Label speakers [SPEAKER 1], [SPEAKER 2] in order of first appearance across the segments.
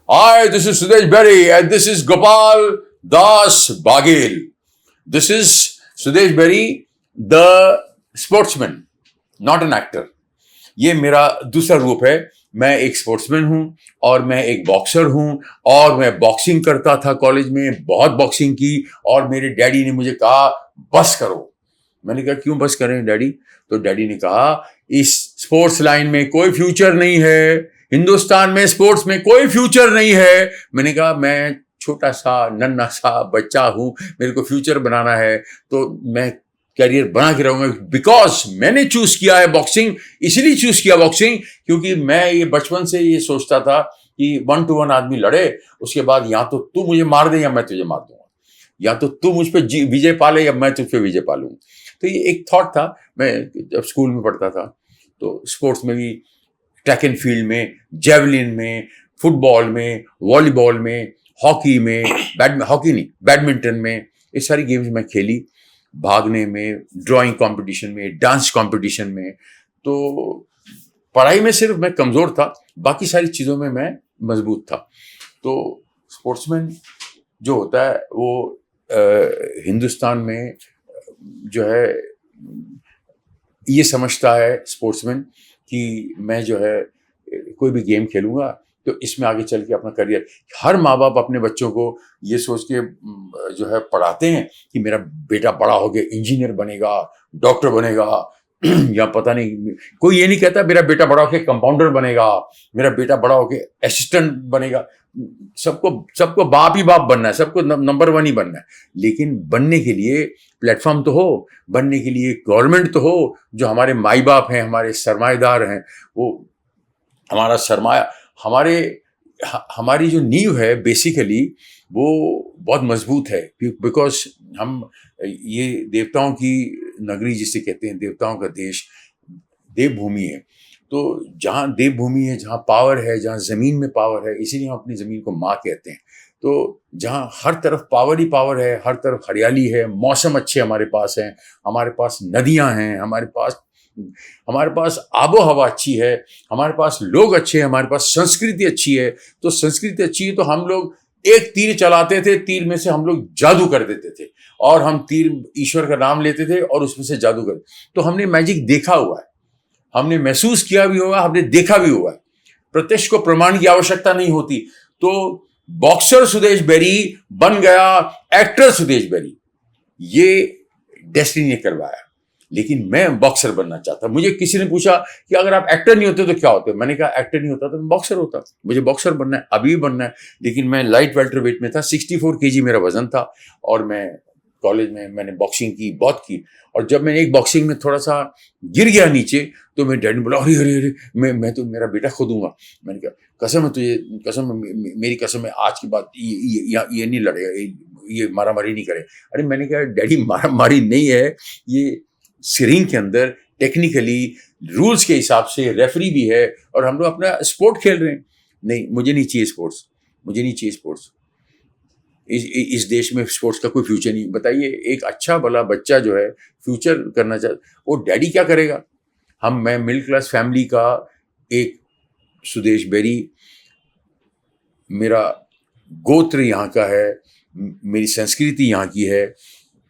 [SPEAKER 1] Hi, this is Sudesh Berry and this is Gopal Das Bagel. This is Sudesh Berry, the sportsman, not an actor. ये मेरा दूसरा रूप है। मैं एक स्पोर्ट्समैन हूँ और मैं एक बॉक्सर हूँ और मैं बॉक्सिंग करता था कॉलेज में, बहुत बॉक्सिंग की। और मेरे डैडी ने मुझे कहा बस करो। मैंने कहा क्यों बस करें डैडी? तो डैडी ने कहा इस स्पोर्ट्स लाइन में कोई फ्यूचर नहीं है, हिंदुस्तान में स्पोर्ट्स में कोई फ्यूचर नहीं है। मैंने कहा मैं छोटा सा नन्हा सा बच्चा हूं, मेरे को फ्यूचर बनाना है तो मैं करियर बना के रहूंगा। बिकॉज मैंने चूज किया है बॉक्सिंग, इसीलिए चूज किया बॉक्सिंग क्योंकि मैं ये बचपन से ये सोचता था कि 1-to-1 आदमी लड़े, उसके बाद या तो तू मुझे मार दे या मैं तुझे मार दूंगा, या तो तू मुझ पर विजय पाले या मैं तुझ पे विजय पालूं। तो ये एक थॉट था। मैं जब स्कूल में पढ़ता था तो स्पोर्ट्स में भी, ट्रैक एंड फील्ड में, जेवलिन में, फुटबॉल में, वॉलीबॉल में, हॉकी में, हॉकी नहीं बैडमिंटन में, ये सारी गेम्स मैं खेली। भागने में, ड्राइंग कंपटीशन में, डांस कंपटीशन में। तो पढ़ाई में सिर्फ मैं कमज़ोर था, बाकी सारी चीज़ों में मैं मजबूत था। तो स्पोर्ट्समैन जो होता है वो हिंदुस्तान में जो है ये समझता है स्पोर्ट्समैन कि मैं जो है कोई भी गेम खेलूंगा तो इसमें आगे चल के अपना करियर। हर माँ बाप अपने बच्चों को ये सोच के जो है पढ़ाते हैं कि मेरा बेटा बड़ा हो गया इंजीनियर बनेगा, डॉक्टर बनेगा या पता नहीं। कोई ये नहीं कहता मेरा बेटा बड़ा होके कंपाउंडर बनेगा, मेरा बेटा बड़ा होके असिस्टेंट बनेगा। सबको सबको बाप ही बाप बनना है, सबको नंबर 1 ही बनना है। लेकिन बनने के लिए प्लेटफॉर्म तो हो, बनने के लिए गवर्नमेंट तो हो। जो हमारे माई बाप हैं, हमारे सरमाएदार हैं, वो हमारा सरमाया, हमारी जो नींव है बेसिकली वो बहुत मजबूत है। बिकॉज हम ये देवताओं की नगरी जिसे कहते हैं, देवताओं का देश देवभूमि है। तो जहाँ देवभूमि है, जहाँ पावर है, जहाँ ज़मीन में पावर है, इसीलिए हम अपनी ज़मीन को माँ कहते हैं। तो जहाँ हर तरफ पावर ही पावर है, हर तरफ हरियाली है, मौसम अच्छे हमारे पास हैं, हमारे पास नदियाँ हैं, हमारे पास आबो हवा अच्छी है, हमारे पास लोग अच्छे हैं, हमारे पास संस्कृति अच्छी है। तो संस्कृति अच्छी है तो हम लोग एक तीर चलाते थे, तीर में से हम लोग जादू कर देते थे और हम तीर ईश्वर का नाम लेते थे और उसमें से जादू कर। तो हमने मैजिक देखा हुआ है, हमने महसूस किया भी होगा, हमने देखा भी हुआ है। प्रत्यक्ष को प्रमाण की आवश्यकता नहीं होती। तो बॉक्सर सुदेश बेरी बन गया एक्टर सुदेश बेरी, ये डेस्टिनी ने करवाया। लेकिन मैं बॉक्सर बनना चाहता। मुझे किसी ने पूछा कि अगर आप एक्टर नहीं होते तो क्या होते? मैंने कहा एक्टर नहीं होता तो मैं बॉक्सर होता। मुझे बॉक्सर बनना है, अभी भी बनना है। लेकिन मैं लाइट वेल्टरवेट में था, 64 केजी मेरा वजन था और मैं कॉलेज में मैंने बॉक्सिंग की, बहुत की। और जब मैंने एक बॉक्सिंग में थोड़ा सा गिर गया नीचे तो मेरे डैडी ने बोला अरे अरे अरे मैं तो मेरा बेटा खो दूंगा। मैंने कहा कसम है तुझे, कसम है, मेरी कसम है, आज के बाद ये नहीं लड़ेगा, ये मारामारी नहीं करे। अरे मैंने कहा डैडी मारामारी नहीं है, ये सिरिंग के अंदर टेक्निकली रूल्स के हिसाब से रेफरी भी है और हम लोग अपना स्पोर्ट खेल रहे हैं। नहीं, मुझे नहीं चाहिए स्पोर्ट्स, मुझे नहीं चाहिए स्पोर्ट्स। इस देश में स्पोर्ट्स का कोई फ्यूचर नहीं। बताइए एक अच्छा भला बच्चा जो है फ्यूचर करना चाहता, वो डैडी क्या करेगा? मैं मिडिल क्लास फैमिली का एक सुदेश बेरी, मेरा गोत्र यहाँ का है, मेरी संस्कृति यहाँ की है,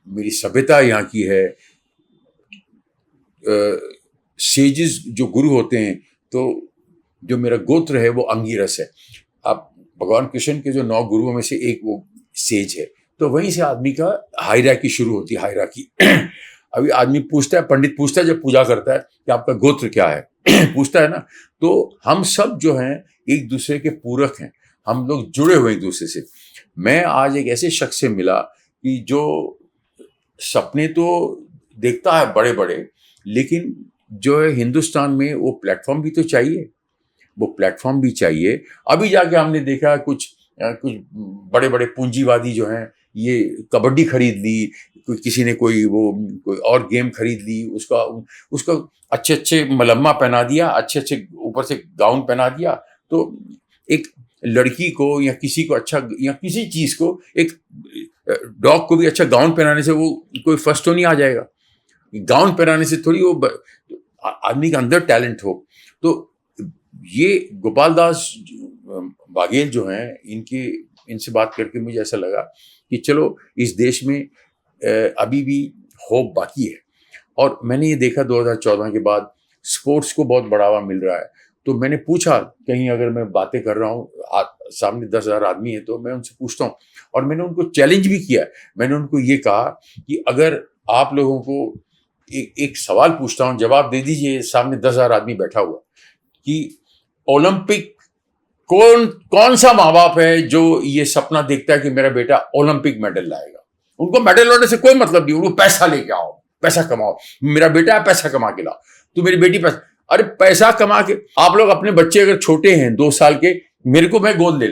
[SPEAKER 1] मेरी सभ्यता यहाँ की है। सेजेस जो गुरु होते हैं, तो जो मेरा गोत्र है वो अंगिरस है। अब भगवान कृष्ण के जो 9 गुरुओं में से एक वो सेज है। तो वहीं से आदमी का हायरार्की शुरू होती है, हायरार्की। अभी आदमी पूछता है, पंडित पूछता है जब पूजा करता है कि आपका गोत्र क्या है पूछता है ना। तो हम सब जो हैं एक दूसरे के पूरक हैं, हम लोग जुड़े हुए एक दूसरे से। मैं आज एक ऐसे शख्स से मिला कि जो सपने तो देखता है बड़े बड़े, लेकिन जो है हिंदुस्तान में वो प्लेटफॉर्म भी तो चाहिए, वो प्लेटफॉर्म भी चाहिए। अभी जाके हमने देखा कुछ बड़े बड़े पूंजीवादी जो हैं ये कबड्डी खरीद ली, किसी ने कोई और गेम खरीद ली, उसका अच्छे अच्छे मलम्मा पहना दिया, अच्छे अच्छे ऊपर से गाउन पहना दिया। तो एक लड़की को या किसी को अच्छा, या किसी चीज़ को, एक डॉग को भी अच्छा गाउन पहनाने से वो कोई फर्स्ट तो नहीं आ जाएगा। गाउन पहनाने से थोड़ी वो आदमी के अंदर टैलेंट हो। तो ये गोपाल दास बाघेल जो हैं, इनसे बात करके मुझे ऐसा लगा कि चलो इस देश में अभी भी होप बाकी है। और मैंने ये देखा 2014 के बाद स्पोर्ट्स को बहुत बढ़ावा मिल रहा है। तो मैंने पूछा, कहीं अगर मैं बातें कर रहा हूँ, सामने 10,000 आदमी है, तो मैं उनसे पूछता हूँ, और मैंने उनको चैलेंज भी किया। मैंने उनको ये कहा कि अगर आप लोगों को एक सवाल पूछता हूँ, जवाब दे दीजिए, सामने 10,000 आदमी बैठा हुआ, कि ओलंपिक कौन सा माँ बाप है जो ये सपना देखता है कि मेरा बेटा ओलंपिक मेडल लाएगा? उनको मेडल लाने से कोई मतलब नहीं, उनको पैसा लेके आओ, पैसा कमाओ, मेरा बेटा है, पैसा कमा के लाओ, तो मेरी बेटी पैसा। अरे पैसा कमा के, आप लोग अपने बच्चे अगर छोटे हैं 2 साल के, मैं गोद ले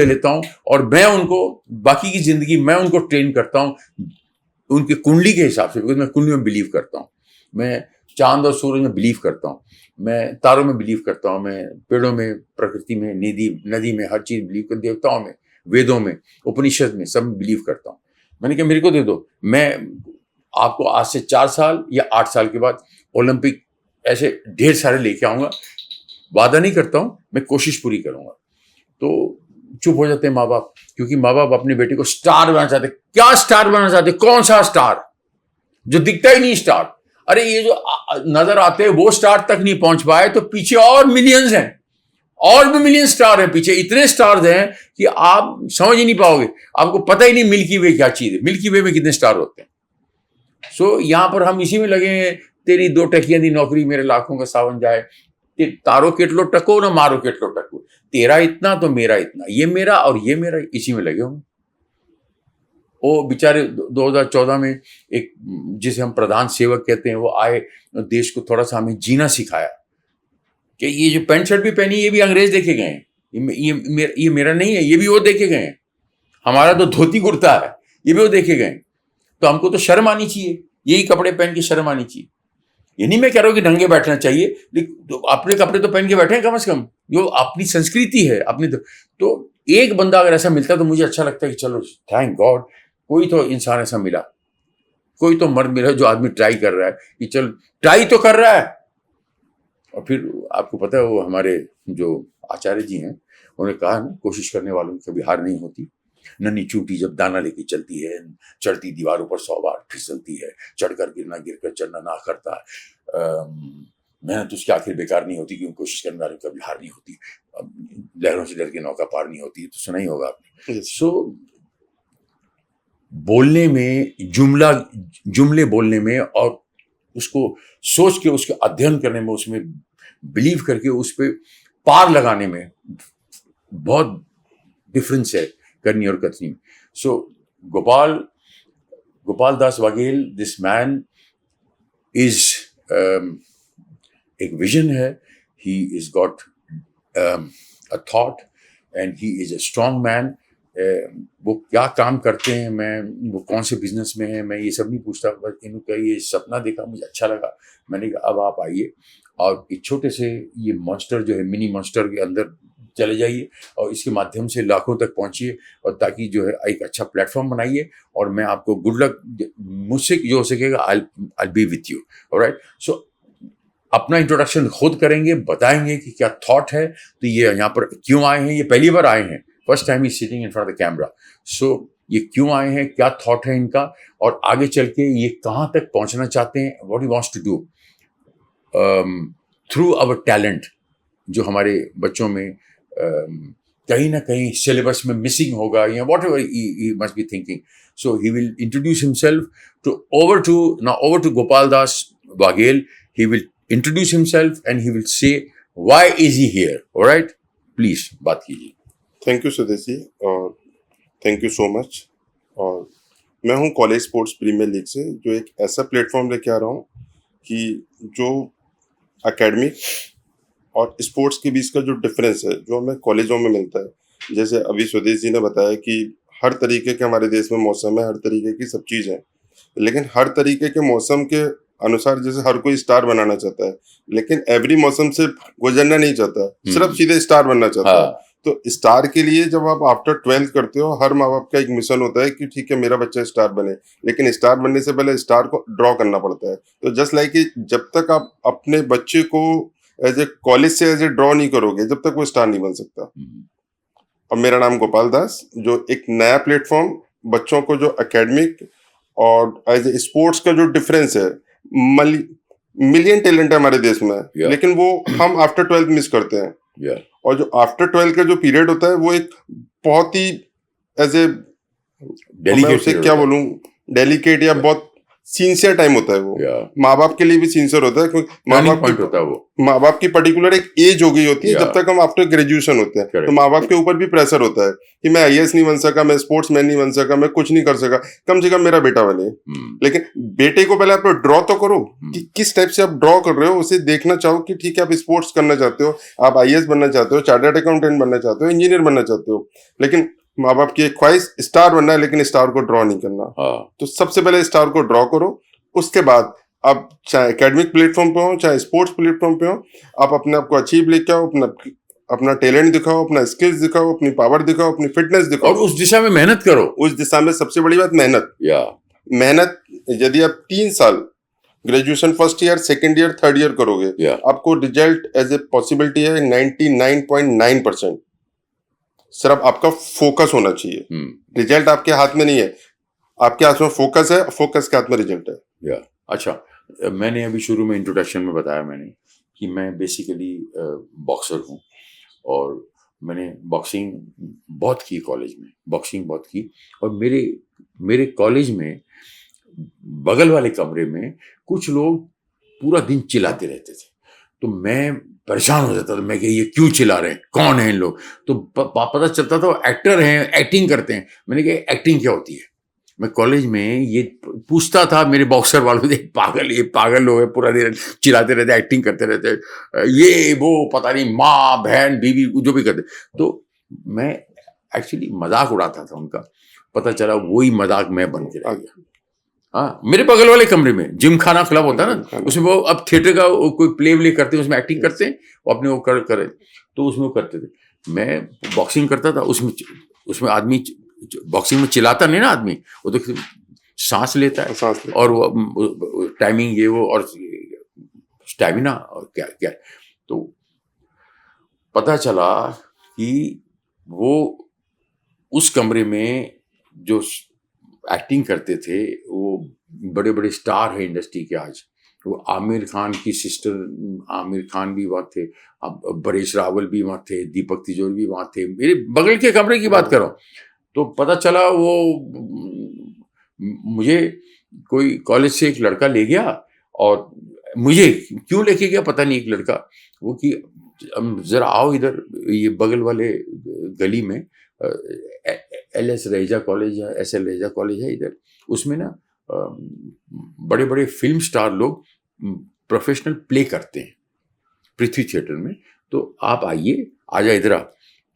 [SPEAKER 1] लेता हूं, और मैं उनको बाकी की जिंदगी मैं उनको ट्रेन करता हूं उनकी कुंडली के हिसाब से, बिकॉज मैं कुंडली में बिलीव करता हूं, मैं चांद और सूरज में बिलीव करता हूं, मैं तारों में बिलीव करता हूं, मैं पेड़ों में, प्रकृति में, नदी में, हर चीज बिलीव कर, देवताओं में, वेदों में, उपनिषद में, सब में बिलीव करता हूं। मैंने कहा मेरे को दे दो, मैं आपको आज से 4 साल या 8 साल के बाद ओलंपिक ऐसे ढेर सारे लेके आऊंगा, वादा नहीं करता हूं, मैं कोशिश पूरी करूंगा। तो चुप हो जाते हैं माँ बाप, क्योंकि माँ बाप अपने बेटे को स्टार बनाना चाहते। क्या स्टार बनाना चाहते? कौन सा स्टार? जो दिखता ही नहीं स्टार। अरे ये जो नजर आते हैं वो स्टार तक नहीं पहुंच पाए, तो पीछे और मिलियंस हैं, और भी मिलियन स्टार हैं पीछे, इतने स्टार्स हैं कि आप समझ ही नहीं पाओगे, आपको पता ही नहीं मिल्की वे क्या चीज है, मिल्की वे में कितने स्टार होते हैं। सो यहां पर हम इसी में लगे हैं, तेरी 2 टकियां दी नौकरी, मेरे लाखों का सावन जाए, तारो केटलो टको ना मारो केटलो टको, तेरा इतना तो मेरा इतना, ये मेरा और ये मेरा, इसी में लगे होंगे। वो बेचारे 2014 में एक, जिसे हम प्रधान सेवक कहते हैं, वो आए, देश को थोड़ा सा हमें जीना सिखाया कि ये जो पैंट शर्ट भी पहनी, ये भी अंग्रेज देखे गए हैं, ये मेरा नहीं है, ये भी वो देखे गए हैं। हमारा तो धोती कुर्ता है, ये भी वो देखे गए हैं। तो हमको तो शर्म आनी चाहिए, यही कपड़े पहन के शर्म आनी चाहिए। ये नहीं मैं कह रहा हूं कि नंगे बैठना चाहिए, तो अपने कपड़े तो पहन के बैठे हैं कम से कम, जो अपनी संस्कृति है अपनी। तो एक बंदा अगर ऐसा मिलता तो मुझे अच्छा लगता है कि चलो थैंक गॉड, कोई तो इंसान ऐसा मिला, कोई तो मर्द मिला जो आदमी ट्राई कर रहा है, कि चल ट्राई तो कर रहा है। और फिर आपको पता है, वो हमारे जो आचार्य जी हैं, उन्होंने कहा ना, कोशिश करने वालों की कभी हार नहीं होती। नन्ही चूटी जब दाना लेके चलती है, चढ़ती दीवारों पर 100 बार फिसलती है, चढ़कर गिरना, गिरकर चढ़ना ना करता है, मेहनत उसकी आखिर बेकार नहीं होती, क्योंकि कोशिश करने वालों की कभी हार नहीं होती, लहरों से डर के नौका पार नहीं होती, तो सुना ही होगा आपने। सो बोलने में, जुमले बोलने में, और उसको सोच के, उसके अध्ययन करने में, उसमें बिलीव करके उस पर पार लगाने में बहुत डिफरेंस है, करनी और कथनी। सो Gopal Das Baghel, this man is एक विजन है, he is got a thought and he is a strong man. वो क्या काम करते हैं, वो कौन से बिजनेस में है, मैं ये सब नहीं पूछता, बस इनका ये सपना देखा, मुझे अच्छा लगा। मैंने कहा अब आप आइए और एक छोटे से ये मॉन्स्टर जो है, मिनी मॉन्स्टर के अंदर चले जाइए, और इसके माध्यम से लाखों तक पहुंचिए, और ताकि जो है एक अच्छा प्लेटफॉर्म बनाइए, और मैं आपको गुड लक, मुझसे जो हो सकेगा आई बी विथ यू, ऑलराइट। सो अपना इंट्रोडक्शन खुद करेंगे, बताएंगे कि क्या थॉट है, तो ये यहाँ पर क्यों आए हैं, ये पहली बार आए हैं, फर्स्ट टाइम ही sitting in front of the camera. So ये क्यों आए हैं, क्या थॉट है इनका, और आगे चल के ये कहाँ तक पहुंचना चाहते हैं, what he wants to do through our talent, जो हमारे बच्चों में कहीं ना कहीं सिलेबस में मिसिंग होगा, या what ever he must be thinking. So he will introduce himself over to Gopal Das Baghel. He will introduce himself and he will say why is he here. All right, please बात कीजिए।
[SPEAKER 2] Thank you Sudesh ji, और thank you so much. और मैं हूँ college sports premiere league से, जो एक ऐसा प्लेटफॉर्म लेके आ रहा हूँ कि जो एकेडमिक और स्पोर्ट्स के बीच का जो डिफरेंस है, जो हमें कॉलेजों में मिलता है। जैसे अभी स्वदेश जी ने बताया कि हर तरीके के हमारे देश में मौसम है, हर तरीके की सब चीज़ है, लेकिन हर तरीके के मौसम के अनुसार जैसे हर कोई स्टार बनाना चाहता है, लेकिन एवरी मौसम से गुजरना नहीं चाहता, सिर्फ सीधे स्टार बनना चाहता है। तो स्टार के लिए जब आप आफ्टर 12th करते हो, हर माँ बाप का एक मिशन होता है कि ठीक है मेरा बच्चा स्टार बने, लेकिन स्टार बनने से पहले स्टार को ड्रॉ करना पड़ता है। तो जस्ट लाइक कि जब तक आप अपने बच्चे को एज ए कॉलेज से एज ए ड्रॉ नहीं करोगे जब तक वो स्टार नहीं बन सकता।
[SPEAKER 1] हम्म,
[SPEAKER 2] और मेरा नाम गोपाल दास, जो एक नया प्लेटफॉर्म बच्चों को जो एकेडमिक और एज ए स्पोर्ट्स का जो डिफरेंस है, मिलियन टैलेंट है हमारे देश में,
[SPEAKER 1] Yeah.
[SPEAKER 2] लेकिन वो हम आफ्टर 12th मिस करते हैं।
[SPEAKER 1] yeah,
[SPEAKER 2] और जो आफ्टर 12th का जो पीरियड होता है वो एक बहुत ही एज ए, मैं
[SPEAKER 1] delicate
[SPEAKER 2] उसे
[SPEAKER 1] period
[SPEAKER 2] क्या
[SPEAKER 1] होता है।
[SPEAKER 2] बोलूं, डेलिकेट या बहुत सिंसियर टाइम होता है वो।
[SPEAKER 1] Yeah,
[SPEAKER 2] माँ बाप के लिए भी सिंसियर होता है, क्योंकि
[SPEAKER 1] turning point होता है वो।
[SPEAKER 2] माँ बाप की पर्टिकुलर एक एज हो गई होती है
[SPEAKER 1] Yeah.
[SPEAKER 2] जब तक हम आफ्टर ग्रेजुएशन होते हैं।
[SPEAKER 1] Correct.
[SPEAKER 2] तो माँ बाप के ऊपर भी प्रेशर होता है कि मैं आईएएस नहीं बन सका, मैं स्पोर्ट्समैन नहीं बन सका, मैं कुछ नहीं कर सका, कम से कम मेरा बेटा बने। लेकिन बेटे को पहले आप ड्रॉ तो करो कि किस टाइप से आप ड्रॉ कर रहे हो, उसे देखना चाहो कि ठीक है आप स्पोर्ट्स करना चाहते हो, आप आईएएस बनना चाहते हो, चार्टर्ड अकाउंटेंट बनना चाहते हो, इंजीनियर बनना चाहते हो, लेकिन माँ बाप की एक ख्वाहिश स्टार बनना है, लेकिन स्टार को ड्रॉ नहीं करना।
[SPEAKER 1] हाँ,
[SPEAKER 2] तो सबसे पहले स्टार को ड्रॉ करो, उसके बाद आप चाहे एकेडमिक प्लेटफॉर्म पे हो चाहे स्पोर्ट्स प्लेटफॉर्म पे हो, आप अपने आप को अचीव लेके आओ, अपना टैलेंट दिखाओ, अपना स्किल्स दिखाओ, अपनी पावर दिखाओ, अपनी फिटनेस दिखाओ,
[SPEAKER 1] और उस दिशा में मेहनत करो।
[SPEAKER 2] उस दिशा में सबसे बड़ी बात मेहनत।
[SPEAKER 1] या
[SPEAKER 2] मेहनत, यदि आप 3 साल graduation first year, second year, third year करोगे,
[SPEAKER 1] या
[SPEAKER 2] आपको रिजल्ट एज ए पॉसिबिलिटी है 99.9%। सिर्फ आपका फोकस होना चाहिए, रिजल्ट आपके हाथ में नहीं है, आपके हाथ में फोकस है, फोकस के हाथ में रिजल्ट है।
[SPEAKER 1] या अच्छा, मैंने अभी शुरू में इंट्रोडक्शन में बताया मैंने कि मैं बेसिकली बॉक्सर हूँ और मैंने बॉक्सिंग बहुत की, कॉलेज में बॉक्सिंग बहुत की। और मेरे कॉलेज में बगल वाले कमरे में कुछ लोग पूरा दिन चिल्लाते रहते थे, तो मैं परेशान हो जाता था। मैं कि ये क्यों चिल्ला रहे हैं, कौन है इन लोग? तो पता चलता था वो एक्टर हैं, एक्टिंग करते हैं। मैंने कहा एक्टिंग क्या होती है? मैं कॉलेज में ये पूछता था मेरे बॉक्सर वालों से, ये पागल लोग हैं, पूरा दिन चिल्लाते रहते, एक्टिंग करते रहते, ये वो पता नहीं, माँ बहन बीवी जो भी करते। तो मैं एक्चुअली मजाक उड़ाता था उनका। पता चला वही मजाक मैं बन के रह गया। हाँ, मेरे बगल वाले कमरे में जिम खाना क्लब होता है ना, उसमें वो अब थिएटर का कोई प्ले करते हैं, उसमें एक्टिंग करते हैं, वो अपने वो करे, तो उसमें वो करते थे। मैं बॉक्सिंग करता था, उसमें आदमी बॉक्सिंग में चिल्लाता नहीं ना आदमी, वो तो सांस लेता है और वो टाइमिंग ये वो और स्टैमिना और क्या क्या। तो पता चला कि वो उस कमरे में जो एक्टिंग करते थे वो बड़े बड़े स्टार है इंडस्ट्री के आज। वो आमिर खान की सिस्टर, आमिर खान भी वहाँ थे, अब परेश रावल भी वहाँ थे, दीपक तिजोरी भी वहाँ थे, मेरे बगल के कमरे की बात कर रहा हूँ। तो पता चला वो मुझे कोई कॉलेज से एक लड़का ले गया, और मुझे क्यों लेके गया पता नहीं, एक लड़का वो कि जरा आओ इधर, ये बगल वाले गली में LS रहेजा कॉलेज है, SL रहेजा कॉलेज है इधर, उसमें ना बड़े बड़े फिल्म स्टार लोग प्रोफेशनल प्ले करते हैं पृथ्वी थिएटर में, तो आप आइए, आजा इधर आ।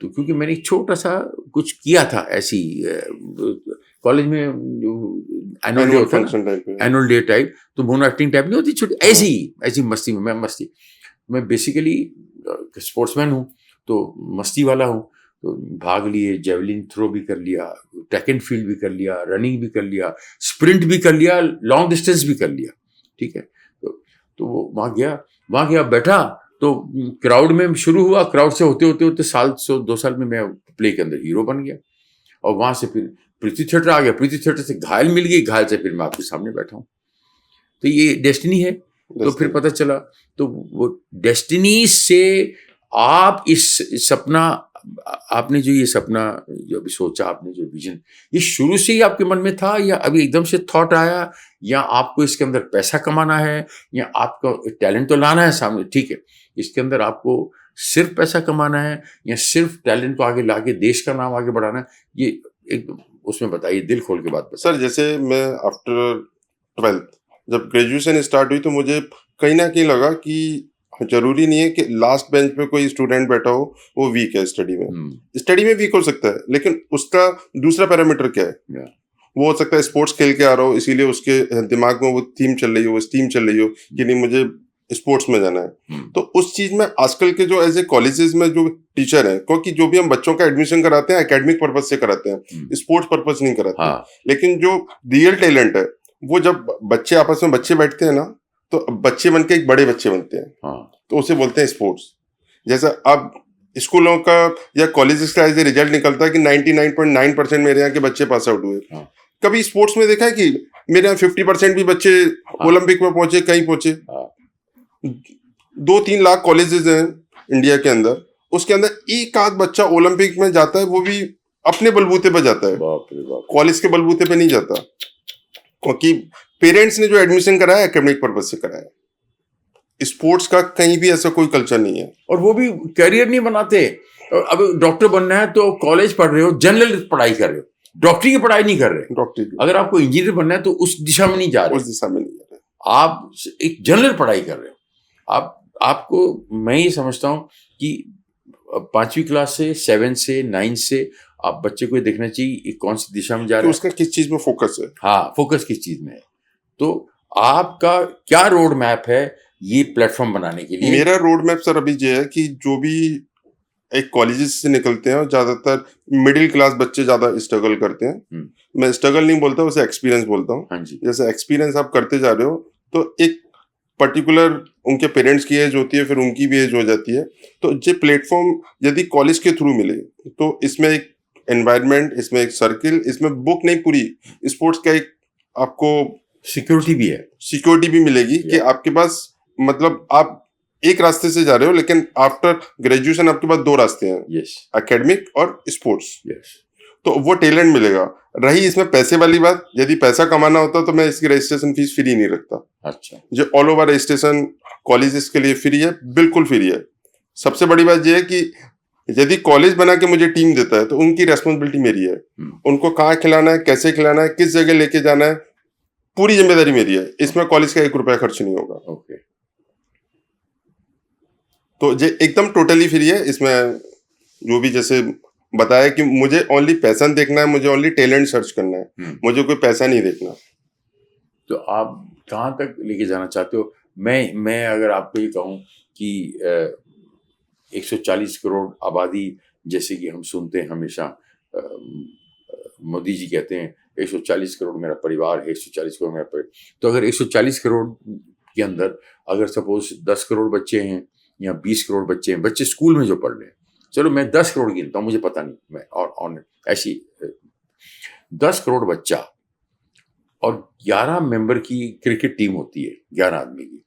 [SPEAKER 1] तो क्योंकि मैंने एक छोटा सा कुछ किया था ऐसी कॉलेज में, एनुअल डे होता है, एनुअल डे टाइप, तो मोनो एक्टिंग टाइप नहीं होती छोटी, ऐसी मस्ती में मैं बेसिकली स्पोर्ट्समैन हूँ, तो मस्ती वाला हूँ। तो भाग लिए, जेवलिन थ्रो भी कर लिया, ट्रैक एंड फील्ड भी कर लिया, रनिंग भी कर लिया, स्प्रिंट भी कर लिया, लॉन्ग डिस्टेंस भी कर लिया, ठीक है। तो वो वहाँ गया बैठा, तो क्राउड में शुरू हुआ, क्राउड से होते होते साल 2 साल में मैं प्ले के अंदर हीरो बन गया। और वहाँ से फिर पृथ्वी थिएटर आ गया, पृथ्वी थिएटर से घायल मिल गई, घायल से फिर मैं आपके सामने बैठा हूँ। तो ये डेस्टिनी है। तो फिर पता चला, तो वो डेस्टिनी से आप इस सपना, आपने जो ये सपना जो अभी सोचा, आपने जो विजन, ये शुरू से ही आपके मन में था या अभी एकदम से थॉट आया, या आपको इसके अंदर पैसा कमाना है, या आपका टैलेंट तो लाना है सामने, ठीक है, इसके अंदर आपको सिर्फ पैसा कमाना है या सिर्फ टैलेंट को आगे लाके देश का नाम आगे बढ़ाना है, ये एक उसमें बताइए, दिल खोल के बात बताइए।
[SPEAKER 2] सर, जैसे मैं आफ्टर 12th जब ग्रेजुएशन स्टार्ट हुई, तो मुझे कहीं ना कहीं लगा कि जरूरी नहीं है कि लास्ट बेंच पे कोई स्टूडेंट बैठा हो वो वीक है स्टडी में वीक हो सकता है, लेकिन उसका दूसरा पैरामीटर क्या है, वो हो सकता है स्पोर्ट्स खेल के आ रहा हो, इसीलिए उसके दिमाग में वो थीम चल रही हो, वो स्टीम चल रही हो कि नहीं मुझे स्पोर्ट्स में जाना है। तो उस चीज में आजकल के जो एज ए कॉलेजेस में जो टीचर हैं, क्योंकि जो भी हम बच्चों का एडमिशन कराते हैं एकेडमिक पर्पज से कराते हैं, स्पोर्ट्स पर्पज नहीं कराते। लेकिन जो रियल टैलेंट है, वो जब बच्चे आपस में बैठते हैं ना, तो बच्चे बन के एक बड़े बच्चे बनते हैं,
[SPEAKER 1] हाँ
[SPEAKER 2] तो उसे बोलते हैं स्पोर्ट्स। जैसा अब स्कूलों का या कॉलेजेस का ऐसे रिजल्ट निकलता है कि 99.9% मेरे यहाँ के बच्चे पास आउट हुए।
[SPEAKER 1] हाँ।
[SPEAKER 2] कभी स्पोर्ट्स में देखा है कि मेरे यहाँ 50% भी बच्चे ओलंपिक में पहुंचे, कहीं पहुंचे?
[SPEAKER 1] हाँ।
[SPEAKER 2] 2-3 लाख कॉलेजेस हैं इंडिया के अंदर, उसके अंदर एक आध बच्चा ओलंपिक में जाता है, वो भी अपने बलबूते पर जाता है,
[SPEAKER 1] बाप रे बाप।
[SPEAKER 2] कॉलेज के बलबूते पे नहीं जाता, क्योंकि पेरेंट्स ने जो एडमिशन कराया एकेडमिक पर्पज से कराया। स्पोर्ट्स का कहीं भी ऐसा कोई कल्चर नहीं है।
[SPEAKER 1] और वो भी करियर नहीं बनाते। अब डॉक्टर बनना है तो कॉलेज पढ़ रहे हो, जनरल पढ़ाई कर रहे हो, डॉक्टरी की पढ़ाई नहीं कर रहे।
[SPEAKER 2] डॉक्टर
[SPEAKER 1] अगर आपको इंजीनियर बनना है तो उस दिशा में नहीं जा रहे,
[SPEAKER 2] उस दिशा में नहीं जा रहे,
[SPEAKER 1] आप एक जनरल पढ़ाई कर रहे हो। आपको मैं ये समझता हूँ कि 5वीं क्लास से 7 से 9 से आप बच्चे को ये देखना चाहिए कि कौन सी दिशा में जा
[SPEAKER 2] कि
[SPEAKER 1] रहा है,
[SPEAKER 2] उसका किस चीज में फोकस है।
[SPEAKER 1] हाँ फोकस किस चीज में है। तो आपका क्या रोड मैप है ये प्लेटफॉर्म बनाने के लिए?
[SPEAKER 2] मेरा रोड मैप सर अभी ये है कि जो भी एक कॉलेजेस से निकलते हैं और ज्यादातर मिडिल क्लास बच्चे ज्यादा स्ट्रगल करते हैं। मैं स्ट्रगल नहीं बोलता, उसे एक्सपीरियंस बोलता हूँ।
[SPEAKER 1] हाँ जी।
[SPEAKER 2] जैसे एक्सपीरियंस आप करते जा रहे हो तो एक पर्टिकुलर उनके पेरेंट्स की एज होती है, फिर उनकी भी एज हो जाती है। तो ये प्लेटफॉर्म यदि कॉलेज के थ्रू मिले तो इसमें एक एनवायरनमेंट, इसमें एक सर्किल, इसमें बुक नहीं पूरी स्पोर्ट्स का एक आपको
[SPEAKER 1] सिक्योरिटी भी है,
[SPEAKER 2] सिक्योरिटी भी मिलेगी कि आपके पास मतलब आप एक रास्ते से जा रहे हो, लेकिन आफ्टर ग्रेजुएशन आपके पास 2 रास्ते हैं,
[SPEAKER 1] यस
[SPEAKER 2] एकेडमिक और स्पोर्ट्स।
[SPEAKER 1] यस।
[SPEAKER 2] तो वो टैलेंट मिलेगा। रही इसमें पैसे वाली बात, यदि पैसा कमाना होता तो मैं इसकी रजिस्ट्रेशन फीस फ्री नहीं रखता।
[SPEAKER 1] अच्छा।
[SPEAKER 2] जो ऑल ओवर रजिस्ट्रेशन कॉलेजेस के लिए फ्री है, बिल्कुल फ्री है। सबसे बड़ी बात यह है कि यदि कॉलेज बना के मुझे टीम देता है तो उनकी रेस्पॉन्सिबिलिटी मेरी है। उनको कहाँ खिलाना है, कैसे खिलाना है, किस जगह लेके जाना है, पूरी जिम्मेदारी मेरी है। इसमें कॉलेज का 1 रुपया खर्च नहीं होगा।
[SPEAKER 1] ओके।
[SPEAKER 2] तो ये एकदम टोटली फ्री है। इसमें जो भी जैसे बताया कि मुझे ओनली पैशन देखना है, मुझे ओनली टैलेंट सर्च करना है, मुझे कोई पैसा नहीं देखना।
[SPEAKER 1] तो आप कहाँ तक लेके जाना चाहते हो? मैं अगर आपको ये कहूँ कि 140 करोड़ आबादी, जैसे कि हम सुनते हैं हमेशा, मोदी जी कहते हैं 140 करोड़ मेरा परिवार है, 140 करोड़ मेरा परिवार। तो अगर 140 करोड़ के अंदर अगर सपोज 10 करोड़ बच्चे हैं या 20 करोड़ बच्चे हैं, बच्चे स्कूल में जो पढ़ रहे हैं, चलो मैं 10 करोड़ गिनता हूँ, मुझे पता नहीं, मैं और ऐसी 10 करोड़ बच्चा और 11 मेंबर की क्रिकेट टीम होती है, 11 आदमी की।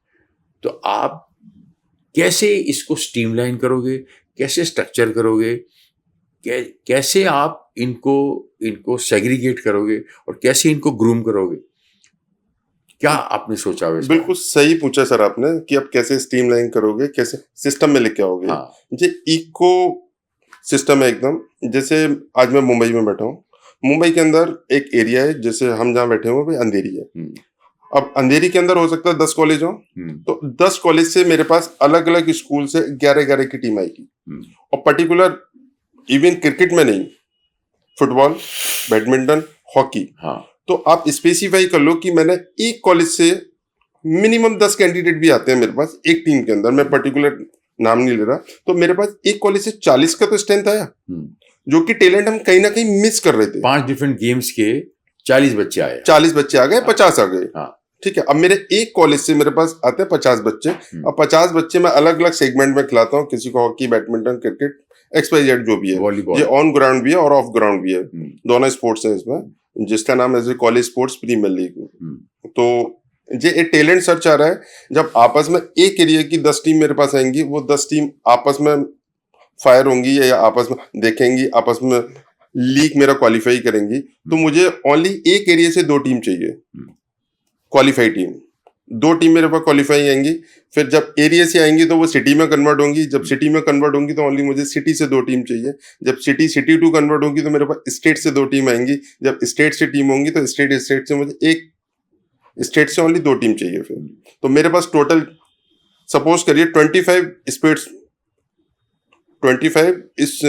[SPEAKER 1] तो आप कैसे इसको स्ट्रीमलाइन करोगे, कैसे स्ट्रक्चर करोगे, कैसे आप इनको सेग्रीगेट करोगे और कैसे इनको ग्रूम करोगे? क्या आपने सोचा है?
[SPEAKER 2] बिल्कुल सही पूछा सर आपने कि आप कैसे स्ट्रीमलाइन करोगे, कैसे सिस्टम में लेके आओगे।
[SPEAKER 1] हाँ।
[SPEAKER 2] ये इको सिस्टम है एकदम। जैसे आज मैं मुंबई में बैठा हूँ, मुंबई के अंदर एक एरिया है, जैसे हम जहाँ बैठे हुए हैं अंधेरी है। अब अंधेरी के अंदर हो सकता है 10 कॉलेज हो, तो 10 कॉलेज से मेरे पास अलग अलग स्कूल से 11 की टीम आएगी। और पर्टिकुलर इवन क्रिकेट में नहीं, फुटबॉल, बैडमिंटन, हॉकी।
[SPEAKER 1] हाँ।
[SPEAKER 2] तो आप स्पेसिफाई कर लो कि मैंने एक कॉलेज से मिनिमम 10 कैंडिडेट भी आते हैं मेरे पास एक टीम के अंदर, मैं पर्टिकुलर नाम नहीं ले रहा। तो मेरे पास एक कॉलेज से 40 का तो स्ट्रेंथ आया, जो कि टैलेंट हम कहीं ना कहीं मिस कर रहे थे।
[SPEAKER 1] 5 डिफरेंट गेम्स के 40 बच्चे आए,
[SPEAKER 2] 40 बच्चे आ गए, 50 आ गए।
[SPEAKER 1] हाँ।
[SPEAKER 2] ठीक है, अब मेरे एक कॉलेज से मेरे पास आते हैं 50 बच्चे। अब 50 बच्चे मैं अलग अलग सेगमेंट में खिलाता हूँ, किसी को हॉकी, बैडमिंटन, क्रिकेट, XYZ जो भी है।
[SPEAKER 1] वॉलीबॉल।
[SPEAKER 2] ये ऑन ग्राउंड भी है और ऑफ ग्राउंड भी है, दोनों स्पोर्ट्स हैं इसमें, जिसका नाम है कॉलेज स्पोर्ट्स प्रीमियर लीग। तो ये एक टैलेंट सर्च आ रहा है। जब आपस में एक एरिया की 10 टीम मेरे पास आएंगी, वो 10 टीम आपस में फायर होंगी या आपस में देखेंगी, आपस में लीग मेरा क्वालिफाई करेंगी। तो मुझे ओनली एक एरिया से 2 टीम चाहिए, क्वालिफाई टीम। 2 टीम मेरे पास क्वालिफाई आएंगी। फिर जब एरिया से आएंगी तो वो सिटी में कन्वर्ट होंगी। जब सिटी में कन्वर्ट होंगी तो ओनली मुझे सिटी से 2 टीम चाहिए। जब सिटी टू कन्वर्ट होगी तो मेरे पास स्टेट से 2 टीम आएंगी। जब स्टेट से टीम होंगी तो स्टेट से मुझे एक स्टेट से ओनली 2 टीम चाहिए। फिर तो मेरे पास टोटल सपोज करिए 25 इस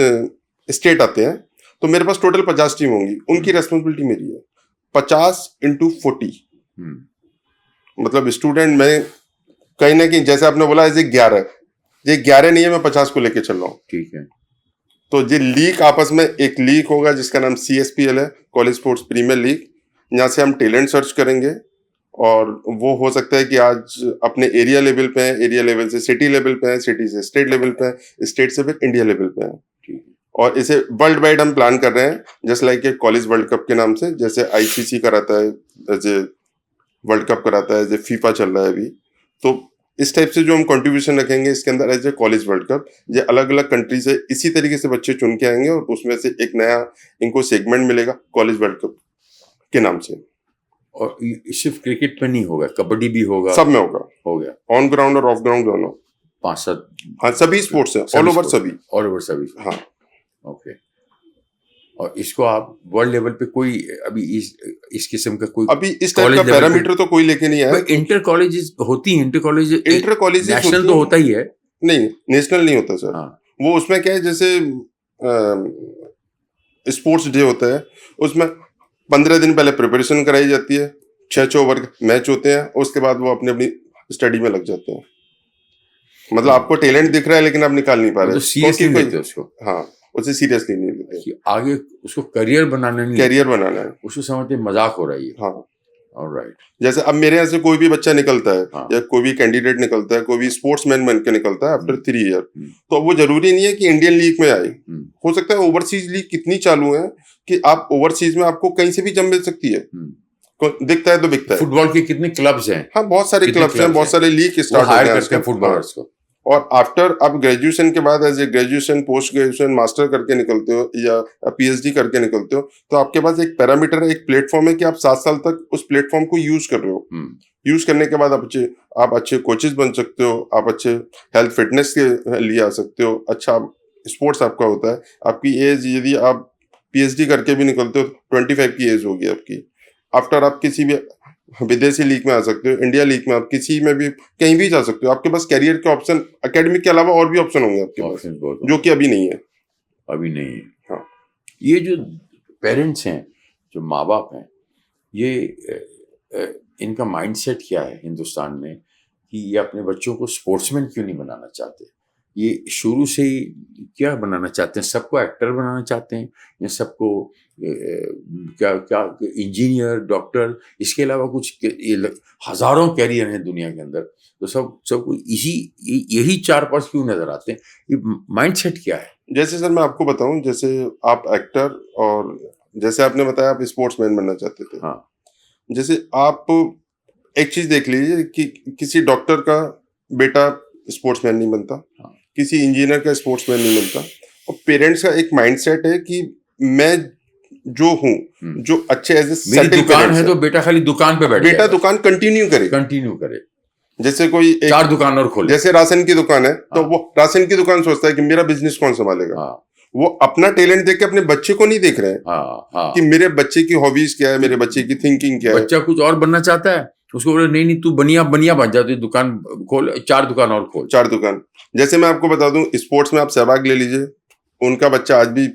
[SPEAKER 2] स्टेट आते हैं, तो मेरे पास टोटल 50 टीम होंगी। उनकी रेस्पॉन्सिबिलिटी मेरी है। 50 × 40 मतलब स्टूडेंट में कहीं ना कहीं, जैसे आपने बोला ये 11 नहीं है, मैं 50 को लेके चल रहा हूँ।
[SPEAKER 1] ठीक है।
[SPEAKER 2] तो ये लीग आपस में एक लीग होगा जिसका नाम CSPL है, कॉलेज स्पोर्ट्स प्रीमियर लीग। यहाँ से हम टैलेंट सर्च करेंगे और वो हो सकता है कि आज अपने एरिया लेवल पे है, एरिया लेवल से सिटी लेवल पे है, सिटी से स्टेट लेवल पे है, स्टेट से फिर इंडिया लेवल पे है।
[SPEAKER 1] ठीक है।
[SPEAKER 2] और इसे वर्ल्ड वाइड हम प्लान कर रहे हैं, just like a college world cup के नाम से, जैसे आईसीसी कराता है, एज ए वर्ल्ड कप कराता है, एज ए फीफा चल रहा है अभी। तो इस टाइप से जो हम कंट्रीब्यूशन रखेंगे इसके अंदर as a college world cup, ये अलग अलग कंट्री से इसी तरीके से बच्चे चुन के आएंगे और उसमें से एक नया इनको सेगमेंट मिलेगा कॉलेज वर्ल्ड कप के नाम से।
[SPEAKER 1] और सिर्फ क्रिकेट में नहीं होगा, कबड्डी भी होगा,
[SPEAKER 2] सब में होगा,
[SPEAKER 1] हो गया,
[SPEAKER 2] ऑन ग्राउंड और ऑफ ग्राउंड दोनों।
[SPEAKER 1] 5-7,
[SPEAKER 2] हाँ, सभी स्पोर्ट्स हैं, ऑल ओवर सभी।
[SPEAKER 1] ऑल ओवर सभी।
[SPEAKER 2] हाँ।
[SPEAKER 1] ओके। और इसको आप वर्ल्ड लेवल पे कोई अभी इस किस्म का कोई
[SPEAKER 2] अभी इस टाइप का पैरामीटर तो कोई लेके नहीं आया।
[SPEAKER 1] इंटर कॉलेजेस होती है, इंटर
[SPEAKER 2] कॉलेजेस
[SPEAKER 1] नेशनल तो होता ही है।
[SPEAKER 2] नहीं, नेशनल नहीं होता सर।
[SPEAKER 1] हाँ।
[SPEAKER 2] वो उसमें क्या है, जैसे स्पोर्ट्स डे होता है, उसमें 15 दिन पहले प्रिपरेशन कराई जाती है, 6 ओवर मैच होते हैं, उसके बाद वो अपनी अपनी स्टडी में लग जाते हैं। मतलब आपको टैलेंट दिख रहा है लेकिन आप निकाल नहीं पा रहे,
[SPEAKER 1] तो सीरियसली नहीं लेते उसको।
[SPEAKER 2] हाँ, उसे सीरियसली नहीं लेते
[SPEAKER 1] कि आगे उसको करियर बनाना नहीं,
[SPEAKER 2] कैरियर बनाना है,
[SPEAKER 1] उसको समझते मजाक हो रही है।
[SPEAKER 2] हाँ,
[SPEAKER 1] ऑलराइट।
[SPEAKER 2] जैसे अब मेरे यहाँ से कोई भी बच्चा निकलता है,
[SPEAKER 1] हाँ।
[SPEAKER 2] या कोई भी कैंडिडेट निकलता है, कोई भी स्पोर्ट्समैन बन के निकलता है आफ्टर 3 ईयर, तो वो जरूरी नहीं है कि इंडियन लीग में आए। हो सकता है ओवरसीज लीग कितनी चालू है कि आप ओवरसीज में आपको कहीं से भी जम मिल सकती है, दिखता है तो बिकता है।
[SPEAKER 1] फुटबॉल के कितने क्लब्स हैं?
[SPEAKER 2] हाँ, बहुत सारे क्लब्स हैं, बहुत सारे लीग स्टार्ट
[SPEAKER 1] करते हैं फुटबॉलर्स को।
[SPEAKER 2] और आफ्टर आप ग्रेजुएशन के बाद as a graduation, post graduation, master करके निकलते हो या पीएचडी करके निकलते हो, तो आपके पास एक पैरामीटर है, एक प्लेटफॉर्म है कि आप 7 साल तक उस प्लेटफॉर्म को यूज कर रहे हो। यूज करने के बाद आप अच्छे कोचेस बन सकते हो, आप अच्छे हेल्थ फिटनेस के लिए आ सकते हो, अच्छा स्पोर्ट्स आपका होता है। आपकी एज, यदि आप पीएचडी करके भी निकलते हो, 25 की एज होगी आपकी। आफ्टर आप किसी भी विदेशी लीग में आ सकते हो, इंडिया लीग में, आप किसी में भी कहीं भी जा सकते हो। आपके पास कैरियर के ऑप्शन, एकेडमिक के अलावा और भी ऑप्शन होंगे आपके पास, जो कि अभी नहीं है।
[SPEAKER 1] अभी नहीं है।
[SPEAKER 2] हाँ।
[SPEAKER 1] ये जो पेरेंट्स हैं, जो माँ बाप हैं, ये इनका माइंडसेट क्या है हिंदुस्तान में कि ये अपने बच्चों को स्पोर्ट्समैन क्यों नहीं बनाना चाहते? ये शुरू से ही क्या बनाना चाहते हैं? सबको एक्टर बनाना चाहते हैं या सबको क्या क्या इंजीनियर, डॉक्टर, इसके अलावा कुछ हजारों कैरियर हैं दुनिया के अंदर, तो सबको यही 4-5 क्यों नजर आते हैं? ये माइंडसेट क्या है?
[SPEAKER 2] जैसे सर मैं आपको बताऊं, जैसे आप एक्टर, और जैसे आपने बताया आप स्पोर्ट्समैन बनना चाहते थे।
[SPEAKER 1] हाँ।
[SPEAKER 2] जैसे आप एक चीज देख लीजिए कि किसी डॉक्टर का बेटा स्पोर्ट्समैन नहीं बनता।
[SPEAKER 1] हाँ।
[SPEAKER 2] किसी इंजीनियर का स्पोर्ट्समैन नहीं बनता। और पेरेंट्स का एक माइंडसेट है कि मैं जो हूँ, जो अच्छे एज ए
[SPEAKER 1] मेरी दुकान है तो बेटा खाली दुकान पे बैठे,
[SPEAKER 2] बेटा दुकान कंटिन्यू करे। जैसे कोई
[SPEAKER 1] 4 दुकान और खोले,
[SPEAKER 2] जैसे राशन की दुकान है, तो
[SPEAKER 1] हाँ।
[SPEAKER 2] वो राशन की दुकान सोचता है कि मेरा बिजनेस कौन संभालेगा।
[SPEAKER 1] हाँ।
[SPEAKER 2] वो अपना टैलेंट देख के अपने बच्चे को नहीं देख रहे हैं।
[SPEAKER 1] हाँ। हाँ।
[SPEAKER 2] कि मेरे बच्चे की हॉबीज क्या है, मेरे बच्चे की थिंकिंग क्या है।
[SPEAKER 1] बच्चा कुछ और बनना चाहता है, उसको बोले नहीं तू बनिया बन जा, तो दुकान खोल, 4 दुकान और खोल।
[SPEAKER 2] 4 दुकान। जैसे मैं आपको बता दूं, स्पोर्ट्स में आप सहवाग ले लीजिए, उनका बच्चा आज भी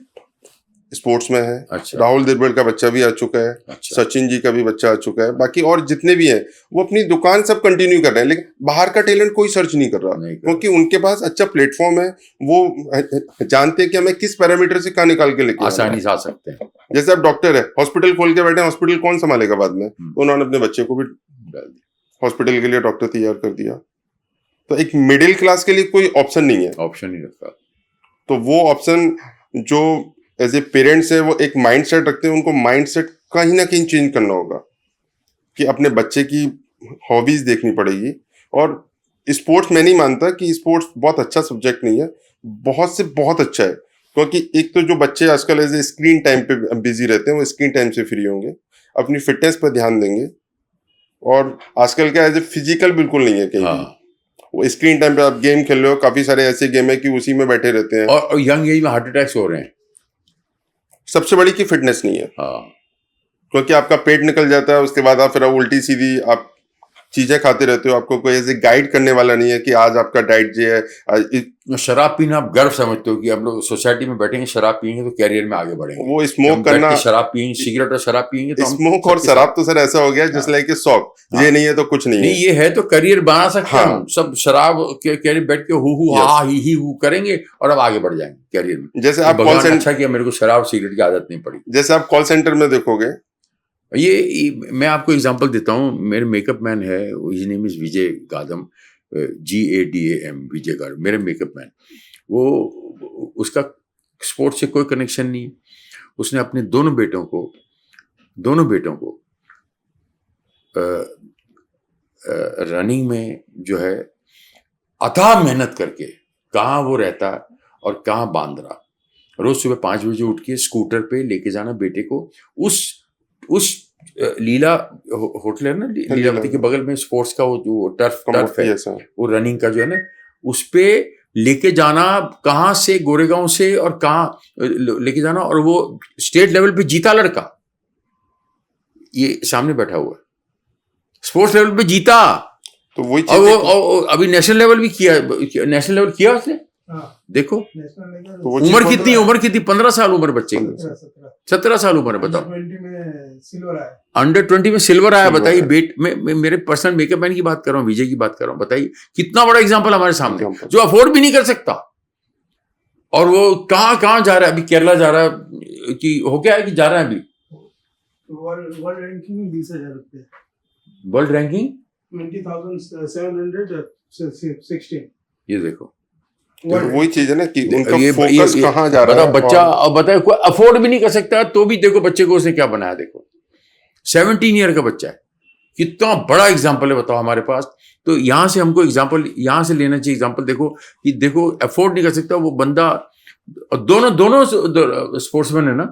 [SPEAKER 2] स्पोर्ट्स में है।
[SPEAKER 1] अच्छा।
[SPEAKER 2] राहुल द्रविड़ का बच्चा भी आ चुका है।
[SPEAKER 1] अच्छा।
[SPEAKER 2] सचिन जी का भी बच्चा आ चुका है। बाकी और जितने भी हैं वो अपनी दुकान सब कंटिन्यू कर रहे हैं, लेकिन बाहर का टैलेंट कोई सर्च नहीं कर रहा, क्योंकि उनके पास अच्छा प्लेटफॉर्म है। वो जानते हैं कि हमें किस पैरामीटर से कहाँ निकाल के लेके
[SPEAKER 1] आसानी से आ सकते हैं।
[SPEAKER 2] जैसे आप डॉक्टर है, हॉस्पिटल खोल के बैठे, हॉस्पिटल कौन संभालेगा बाद में? तो उन्होंने अपने बच्चे को भी हॉस्पिटल के लिए डॉक्टर तैयार कर दिया। तो एक मिडिल क्लास के लिए कोई ऑप्शन नहीं है,
[SPEAKER 1] ऑप्शन नहीं रखा।
[SPEAKER 2] तो वो ऑप्शन जो एज ए पेरेंट्स है, वो एक माइंडसेट रखते हैं, उनको माइंडसेट कहीं ना कहीं चेंज करना होगा कि अपने बच्चे की हॉबीज देखनी पड़ेगी। और स्पोर्ट्स मैं नहीं मानता कि स्पोर्ट्स बहुत अच्छा सब्जेक्ट नहीं है, बहुत से बहुत अच्छा है। क्योंकि एक तो जो बच्चे आजकल एज ए स्क्रीन टाइम पे बिजी रहते हैं, वो स्क्रीन टाइम से फ्री होंगे, अपनी फिटनेस पर ध्यान देंगे। और आजकल क्या एज ए फिजिकल बिल्कुल नहीं है कहीं भी। वो स्क्रीन टाइम पे आप गेम खेल रहे हो, काफी सारे ऐसे गेम है कि उसी में बैठे रहते हैं,
[SPEAKER 1] और यंग एज में हार्ट अटैक्स हो रहे हैं।
[SPEAKER 2] सबसे बड़ी की फिटनेस नहीं है।
[SPEAKER 1] हाँ।
[SPEAKER 2] क्योंकि आपका पेट निकल जाता है, उसके बाद आप फिर उल्टी सीधी आप चीजें खाते रहते हो, आपको कोई ऐसे गाइड करने वाला नहीं है कि आज आपका डाइट जो है।
[SPEAKER 1] शराब पीना आप गर्व समझते हो कि हम लोग सोसाइटी में बैठेंगे, शराब पियेंगे तो कैरियर में आगे बढ़ेंगे।
[SPEAKER 2] वो स्मोक करना,
[SPEAKER 1] शराब पियेंगे, सिगरेट और शराब पियेंगे तो
[SPEAKER 2] स्मोक और शराब तो सर ऐसा हो गया जैसे लाइक शौक। ये नहीं है तो कुछ नहीं है।
[SPEAKER 1] ये है तो करियर बना सकते हैं हम। सब शराब के बैठ के हु हा ही करेंगे और अब आगे बढ़ जाएंगे कैरियर में।
[SPEAKER 2] जैसे आप कॉल सेंटर,
[SPEAKER 1] अच्छा किया मेरे को शराब सिगरेट की आदत नहीं पड़ी।
[SPEAKER 2] जैसे आप कॉल सेंटर में देखोगे,
[SPEAKER 1] मैं आपको एग्जांपल देता हूँ, मेरे मेकअप मैन है, his name is Vijay Gadam, GADAM, Vijay Gadam, मेरे मेकअप मैन। वो उसका स्पोर्ट्स से कोई कनेक्शन नहीं। उसने अपने दोनों बेटों को रनिंग में जो है अथाह मेहनत करके, कहाँ वो रहता और कहाँ बांध रहा, रोज सुबह 5 बजे उठ के स्कूटर पे लेके जाना बेटे को, उस लीला होटल है ना, लीलावती के बगल में स्पोर्ट्स का वो टर्फ है, वो रनिंग का जो है ना, उस पे लेके जाना, कहाँ से, गोरेगांव से, और कहाँ लेके जाना, और वो स्टेट लेवल पे जीता लड़का, ये सामने बैठा हुआ है, स्पोर्ट्स लेवल पे जीता।
[SPEAKER 2] तो वही
[SPEAKER 1] और वो अभी नेशनल लेवल भी किया उसने। देखो
[SPEAKER 2] तो
[SPEAKER 1] उम्र कितनी 15 साल उम्र बच्चे की, 17 साल उम्र है, बताओ। अंडर 20 में सिल्वर आया, बताइए। मेरे पर्सनल मेकअप मैन की बात कर रहा हूँ, विजय की बात कर रहा हूँ, बताइए कितना बड़ा एग्जांपल हमारे सामने, जो अफोर्ड भी नहीं कर सकता, और वो कहाँ जा रहा है, अभी केरला जा रहा है, कि हो गया है कि जा रहा है अभी
[SPEAKER 3] वर्ल्ड रैंकिंग 20,000 रुपए,
[SPEAKER 1] वर्ल्ड रैंकिंग
[SPEAKER 3] 20,716।
[SPEAKER 1] ये देखो,
[SPEAKER 2] तो वही चीज है ना कि उनका फोकस कहाँ जा रहा है।
[SPEAKER 1] बच्चा, अब बताए, कोई अफोर्ड भी नहीं कर सकता, तो भी देखो बच्चे को उसने क्या बनाया, देखो 17 ईयर का बच्चा है, कितना बड़ा एग्जाम्पल है, बताओ हमारे पास। तो यहाँ से हमको एग्जाम्पल, यहाँ से लेना चाहिए एग्जाम्पल। देखो कि देखो अफोर्ड नहीं कर सकता वो बंदा, दोनों स्पोर्ट्समैन है ना,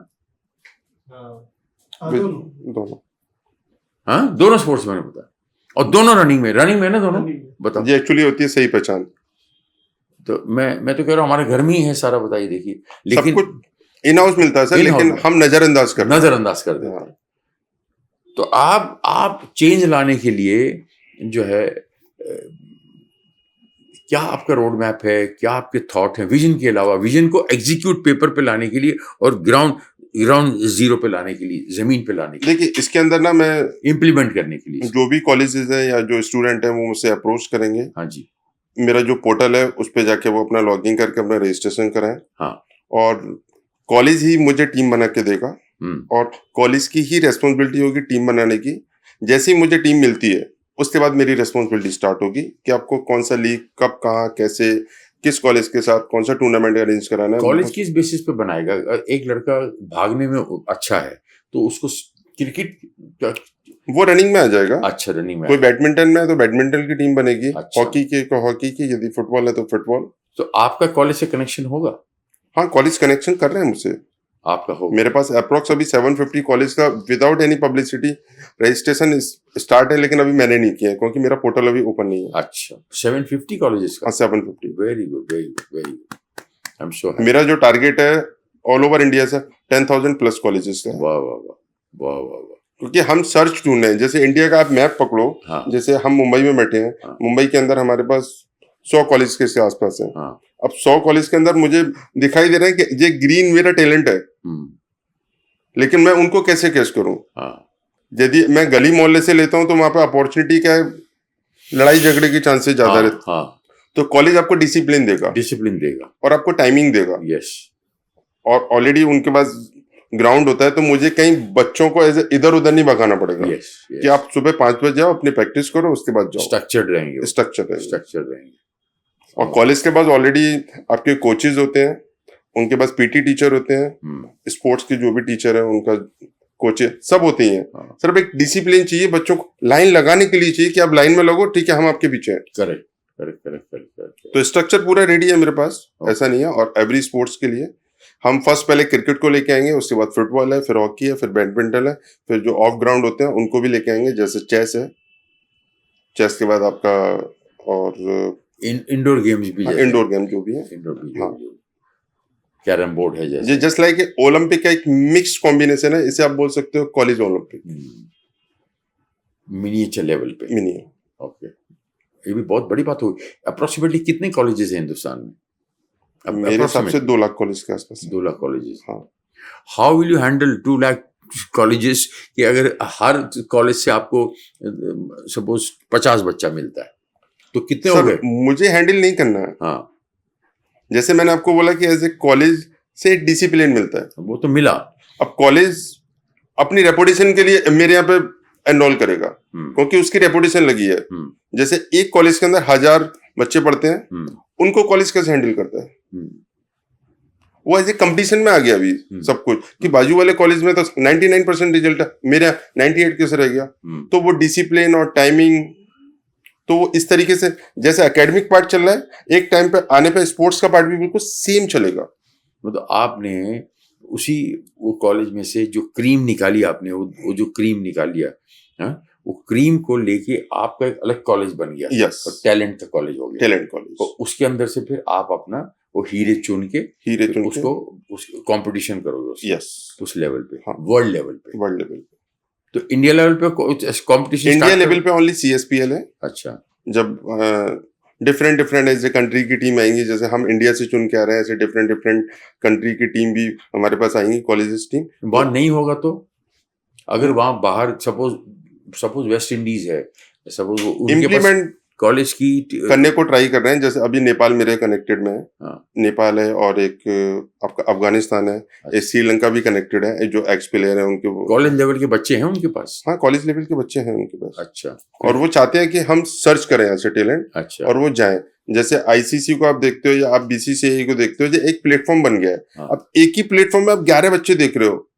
[SPEAKER 1] दोनों स्पोर्ट्समैन है, बता, और दोनों रनिंग में है ना, दोनों, बताओ।
[SPEAKER 2] ये एक्चुअली होती है सही पहचान।
[SPEAKER 1] तो मैं तो कह रहा हूँ हमारे घर में ही है सारा, बताइए, देखिए, लेकिन
[SPEAKER 2] सब कुछ इन हाउस मिलता है सर, लेकिन हम नजरअंदाज कर देते हैं।
[SPEAKER 1] तो आप चेंज लाने के लिए जो है, क्या आपका रोड मैप है, क्या आपके थॉट है, विजन के अलावा, विजन को एग्जीक्यूट पेपर पे लाने के लिए, और ग्राउंड जीरो पे लाने के लिए, जमीन पे लाने के लिए,
[SPEAKER 2] देखिए इसके अंदर ना, मैं
[SPEAKER 1] इम्प्लीमेंट करने के लिए,
[SPEAKER 2] जो भी कॉलेजेस है या जो स्टूडेंट है वो मुझसे अप्रोच करेंगे।
[SPEAKER 1] हाँ जी,
[SPEAKER 2] मेरा जो पोर्टल है उस पे जाके वो अपना लॉगिन करके अपना रजिस्ट्रेशन कराएं।
[SPEAKER 1] हाँ,
[SPEAKER 2] और कॉलेज ही मुझे टीम बना के देगा, और कॉलेज की ही रेस्पॉन्सिबिलिटी होगी टीम बनाने की। जैसे ही मुझे टीम मिलती है उसके बाद मेरी रेस्पॉन्सिबिलिटी स्टार्ट होगी कि आपको कौन सा लीग, कब, कहाँ, कैसे, किस कॉलेज के साथ कौन सा टूर्नामेंट अरेंज कराना है।
[SPEAKER 1] कॉलेज किस बेसिस पे बनाएगा? एक लड़का भागने में अच्छा है तो उसको क्रिकेट,
[SPEAKER 2] वो रनिंग में आ जाएगा।
[SPEAKER 1] अच्छा, रनिंग में।
[SPEAKER 2] कोई बैडमिंटन में है तो बैडमिंटन की टीम बनेगी।
[SPEAKER 1] अच्छा।
[SPEAKER 2] हॉकी की, यदि फुटबॉल है तो फुटबॉल।
[SPEAKER 1] तो आपका कॉलेज से कनेक्शन होगा?
[SPEAKER 2] हाँ, कॉलेज कनेक्शन कर रहे हैं मुझसे।
[SPEAKER 1] आपका होगा?
[SPEAKER 2] मेरे पास अप्रोक्स अभी 750 कॉलेज का without any publicity registration start है, लेकिन अभी मैंने नहीं किया है क्योंकि मेरा पोर्टल अभी ओपन नहीं है।
[SPEAKER 1] अच्छा, 750 कॉलेजेस का?
[SPEAKER 2] 750।
[SPEAKER 1] Very good, very good, very good. I am so.
[SPEAKER 2] मेरा जो टारगेट है ऑल ओवर इंडिया से 10,000 प्लस कॉलेजेस का।
[SPEAKER 1] वाह वाह वाह वाह वाह वाह।
[SPEAKER 2] क्योंकि हम सर्च ढूंढ रहे हैं, जैसे इंडिया का आप मैप पकड़ो।
[SPEAKER 1] हाँ।
[SPEAKER 2] जैसे हम मुंबई में बैठे हैं।
[SPEAKER 1] हाँ।
[SPEAKER 2] मुंबई के अंदर हमारे पास 100 कॉलेज के आसपास है।
[SPEAKER 1] हाँ।
[SPEAKER 2] अब 100 कॉलेज के अंदर मुझे दिखाई दे रहा है कि ये ग्रीन मेरा टैलेंट है, लेकिन मैं उनको कैसे कैच करूं?
[SPEAKER 1] हाँ।
[SPEAKER 2] यदि मैं गली मोहल्ले से लेता हूं तो वहां पे अपॉर्चुनिटी क्या है, लड़ाई झगड़े के चांसेस ज्यादा रहते हैं।
[SPEAKER 1] हाँ।
[SPEAKER 2] तो कॉलेज आपको डिसिप्लिन देगा और आपको टाइमिंग देगा।
[SPEAKER 1] यस।
[SPEAKER 2] और ऑलरेडी उनके पास ग्राउंड होता है, तो मुझे कहीं बच्चों को इधर उधर नहीं भगाना पड़ेगा।
[SPEAKER 1] यस।
[SPEAKER 2] कि आप सुबह 5 बजे जाओ, अपनी प्रैक्टिस करो, उसके बाद जाओ।
[SPEAKER 1] स्ट्रक्चर्ड रहेंगे।
[SPEAKER 2] स्ट्रक्चर
[SPEAKER 1] रहेंगे।
[SPEAKER 2] और कॉलेज के पास ऑलरेडी आपके कोचेज होते हैं, उनके पास पीटी टीचर होते हैं, स्पोर्ट्स के जो भी टीचर है उनका कोच सब होते हैं।
[SPEAKER 1] हाँ।
[SPEAKER 2] सिर्फ एक डिसिप्लिन चाहिए, बच्चों को लाइन लगाने के लिए चाहिए कि आप लाइन में लगो, ठीक है, हम आपके पीछे हैं।
[SPEAKER 1] करेक्ट।
[SPEAKER 2] तो स्ट्रक्चर पूरा रेडी है मेरे पास, ऐसा नहीं है। और एवरी स्पोर्ट्स के लिए हम फर्स्ट पहले क्रिकेट को लेके आएंगे, उसके बाद फुटबॉल है, फिर हॉकी है, फिर बैडमिंटन है, फिर जो ऑफ ग्राउंड होते हैं उनको भी लेके आएंगे, जैसे चेस है। चेस के बाद आपका और
[SPEAKER 1] इंडोर गेम्स भी,
[SPEAKER 2] इंडोर गेम जो भी है,
[SPEAKER 1] हाँ, कैरम बोर्ड है जैसे।
[SPEAKER 2] जस्ट लाइक ओलंपिक का एक मिक्स्ड कॉम्बिनेशन है, इसे आप बोल सकते हो कॉलेज ओलंपिक,
[SPEAKER 1] मिनिएचर लेवल पे। ओके, ये भी बहुत बड़ी बात होगी। अप्रोक्सीमेटली कितने कॉलेजेस हैं हिंदुस्तान में?
[SPEAKER 2] मेरे हिसाब से 2 लाख कॉलेज के आसपास।
[SPEAKER 1] 2 लाख कॉलेजेस।
[SPEAKER 2] हाँ।
[SPEAKER 1] How will you handle 2 lakh colleges कि अगर हर कॉलेज से आपको सपोज 50 बच्चा मिलता है तो कितने हो गए?
[SPEAKER 2] मुझे हैंडल नहीं करना है।
[SPEAKER 1] हाँ।
[SPEAKER 2] जैसे मैंने आपको बोला कि एज ए कॉलेज से डिसिप्लिन मिलता है,
[SPEAKER 1] वो तो मिला।
[SPEAKER 2] अब कॉलेज अपनी रेपुटेशन के लिए मेरे यहाँ पे एनरोल करेगा, क्योंकि उसकी रेपुटेशन लगी है। जैसे एक कॉलेज के अंदर 1000 बच्चे पढ़ते हैं, उनको कॉलेज कैसे हैंडल करता है, वो ऐसे कंपटीशन में आ गया अभी सब कुछ, कि बाजू वाले कॉलेज में तो 99% रिजल्ट है, मेरा 98 कैसे रह गया। तो वो डिसिप्लिन और टाइमिंग, तो वो इस तरीके से जैसे एकेडमिक पार्ट चल रहा है, एक टाइम पे आने पे स्पोर्ट्स का पार्ट भी बिल्कुल सेम चलेगा।
[SPEAKER 1] मतलब आपने उसी वो कॉलेज में से जो क्रीम निकाली आपने, वो जो क्रीम निकाल लिया, हाँ, वो क्रीम को लेके आपका एक अलग कॉलेज बन गया।
[SPEAKER 2] यस,
[SPEAKER 1] और टैलेंट का कॉलेज हो गया,
[SPEAKER 2] टैलेंट कॉलेज।
[SPEAKER 1] तो उसके अंदर से फिर आप अपना वो हीरे चुन के उसको कंपटीशन करोगे
[SPEAKER 2] यस,
[SPEAKER 1] उस लेवल पे,
[SPEAKER 2] हाँ,
[SPEAKER 1] वर्ल्ड लेवल पे।
[SPEAKER 2] वर्ल्ड लेवल पे,
[SPEAKER 1] तो इंडिया लेवल पे कंपटीशन,
[SPEAKER 2] इंडिया लेवल पे ओनली CSPL है।
[SPEAKER 1] अच्छा,
[SPEAKER 2] जब डिफरेंट ऐसे कंट्री की टीम आएंगी, जैसे हम इंडिया से चुन के आ रहे हैं, ऐसे डिफरेंट कंट्री की टीम भी हमारे पास आएंगी, कॉलेजेस टीम।
[SPEAKER 1] वहां नहीं होगा तो अगर वहां बाहर सपोज वेस्ट इंडीज है, सपोज उनके पास
[SPEAKER 2] इम्प्लीमेंट
[SPEAKER 1] कॉलेज की
[SPEAKER 2] करने को ट्राई कर रहे हैं। जैसे अभी नेपाल मेरे कनेक्टेड में है,
[SPEAKER 1] हाँ,
[SPEAKER 2] नेपाल है, और एक आपका अफगानिस्तान है, एक श्रीलंका भी कनेक्टेड है, जो एक्स प्लेयर है उनके,
[SPEAKER 1] कॉलेज लेवल के बच्चे हैं उनके पास।
[SPEAKER 2] हाँ, कॉलेज लेवल के बच्चे हैं उनके पास।
[SPEAKER 1] अच्छा,
[SPEAKER 2] और वो चाहते हैं कि हम सर्च करें ऐसे टैलेंट,
[SPEAKER 1] अच्छा,
[SPEAKER 2] और वो जाएं। जैसे ICC को आप देखते हो या आप BCCI को देखते हो, जो एक प्लेटफॉर्म बन गया है।
[SPEAKER 1] हाँ,
[SPEAKER 2] अब एक ही प्लेटफॉर्म में आप 11 बच्चे देख रहे हो।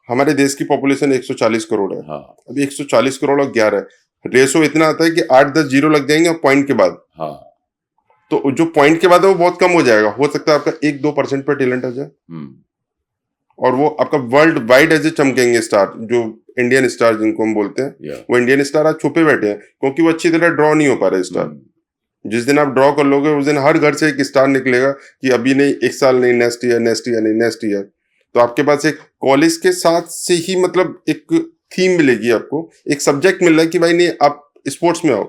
[SPEAKER 2] हमारे देश की पॉपुलेशन 140 करोड़ है।
[SPEAKER 1] हाँ,
[SPEAKER 2] अब 140 करोड़ और 11, रेशो इतना आता है कि 8-10 जीरो लग जाएंगे पॉइंट के बाद।
[SPEAKER 1] हाँ,
[SPEAKER 2] तो जो पॉइंट के बाद है वो बहुत कम हो जाएगा, हो सकता है आपका 1-2% पर टैलेंट आ जाए, और वो आपका वर्ल्ड वाइड ऐसे चमकेंगे स्टार, जो इंडियन स्टार जिनको हम बोलते हैं। वो इंडियन स्टार आज छुपे बैठे हैं, क्योंकि वो अच्छी तरह ड्रॉ नहीं हो पा रहे स्टार। जिस दिन आप ड्रॉ कर लोगे, उस दिन हर घर से एक स्टार निकलेगा, कि अभी नहीं, एक साल नहीं, नेक्स्ट ईयर नहीं, नेक्स्ट ईयर। तो आपके पास एक कॉलेज के साथ से ही मतलब एक थीम मिलेगी आपको, एक सब्जेक्ट मिल रहा है कि भाई नहीं, आप स्पोर्ट्स में आओ।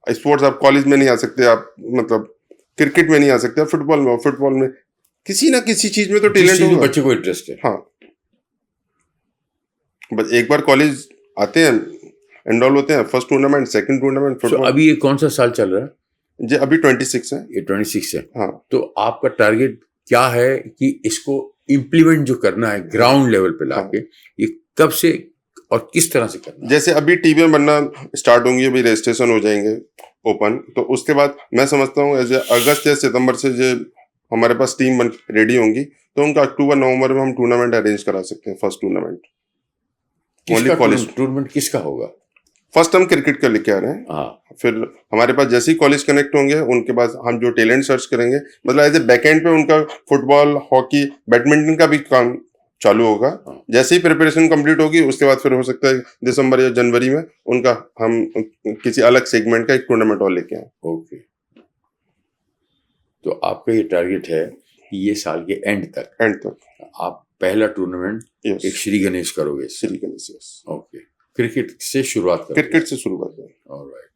[SPEAKER 2] स्पोर्ट्स आप कॉलेज में नहीं आ सकते, आप मतलब क्रिकेट में नहीं आ सकते, फुटबॉल में आओ, फुटबॉल में किसी ना किसी चीज में तो टैलेंट होगा,
[SPEAKER 1] बच्चे को इंटरेस्ट है।
[SPEAKER 2] हाँ, बस एक बार कॉलेज आते हैं, एनरोल होते हैं, first tournament, second tournament, football.
[SPEAKER 1] अभी ये कौन सा साल चल रहा है?
[SPEAKER 2] जी अभी 26 है।
[SPEAKER 1] ये 26 है।
[SPEAKER 2] हाँ,
[SPEAKER 1] तो आपका टारगेट क्या है कि इसको इम्प्लीमेंट जो करना है ग्राउंड लेवल पे लाके, ये कब से और किस तरह से करना है?
[SPEAKER 2] जैसे अभी टीमें बनना स्टार्ट होंगी, अभी रजिस्ट्रेशन हो जाएंगे ओपन, तो उसके बाद मैं समझता हूँ ऐसे अगस्त या सितंबर से जो हमारे पास टीम बन रेडी होंगी, तो उनका अक्टूबर नवंबर में हम टूर्नामेंट अरेंज करा सकते हैं। फर्स्ट टूर्नामेंट कॉलेज
[SPEAKER 1] टूर्नामेंट किसका होगा?
[SPEAKER 2] फर्स्ट हम क्रिकेट का लेके आ रहे हैं।
[SPEAKER 1] हाँ,
[SPEAKER 2] फिर हमारे पास जैसे ही कॉलेज कनेक्ट होंगे, उनके पास हम जो टैलेंट सर्च करेंगे, मतलब एज ए बैकएंड पे उनका फुटबॉल, हॉकी, बैडमिंटन का भी काम चालू होगा।
[SPEAKER 1] हाँ।
[SPEAKER 2] जैसे ही प्रिपरेशन कंप्लीट होगी, उसके बाद फिर हो सकता है दिसंबर या जनवरी में उनका हम किसी अलग सेगमेंट का एक टूर्नामेंट और लेके आए।
[SPEAKER 1] ओके, तो आपका ये टारगेट है कि ये साल के एंड तक आप पहला टूर्नामेंट एक श्री गणेश करोगे।
[SPEAKER 2] Shri Ganesh, yes.
[SPEAKER 1] Okay, cricket से शुरुआत करोगे?
[SPEAKER 2] क्रिकेट से शुरुआत है।
[SPEAKER 1] ऑलराइट।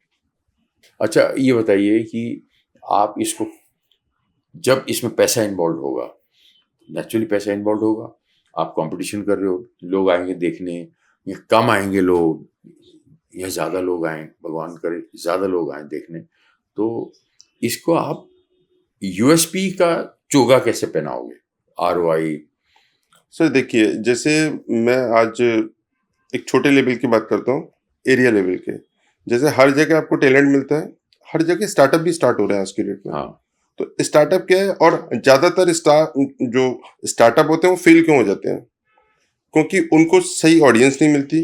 [SPEAKER 1] अच्छा, ये बताइए कि आप इसको, जब इसमें पैसा इन्वॉल्व होगा, नेचुरली पैसा इन्वॉल्व होगा, आप कंपटीशन कर रहे हो, लोग आएंगे देखने, या कम आएंगे लोग या ज़्यादा लोग आए, भगवान करे ज़्यादा लोग आए देखने, तो इसको आप USP का चोगा कैसे पहनाओगे? ROI?
[SPEAKER 2] सर देखिए, जैसे मैं आज एक छोटे लेवल की बात करता हूँ, एरिया लेवल के। जैसे हर जगह आपको टैलेंट मिलता है, हर जगह स्टार्टअप भी स्टार्ट हो रहा है आज की डेट में।
[SPEAKER 1] हाँ,
[SPEAKER 2] तो स्टार्टअप क्या है, और ज्यादातर जो स्टार्टअप होते हैं वो फेल क्यों हो जाते हैं? क्योंकि उनको सही ऑडियंस नहीं मिलती,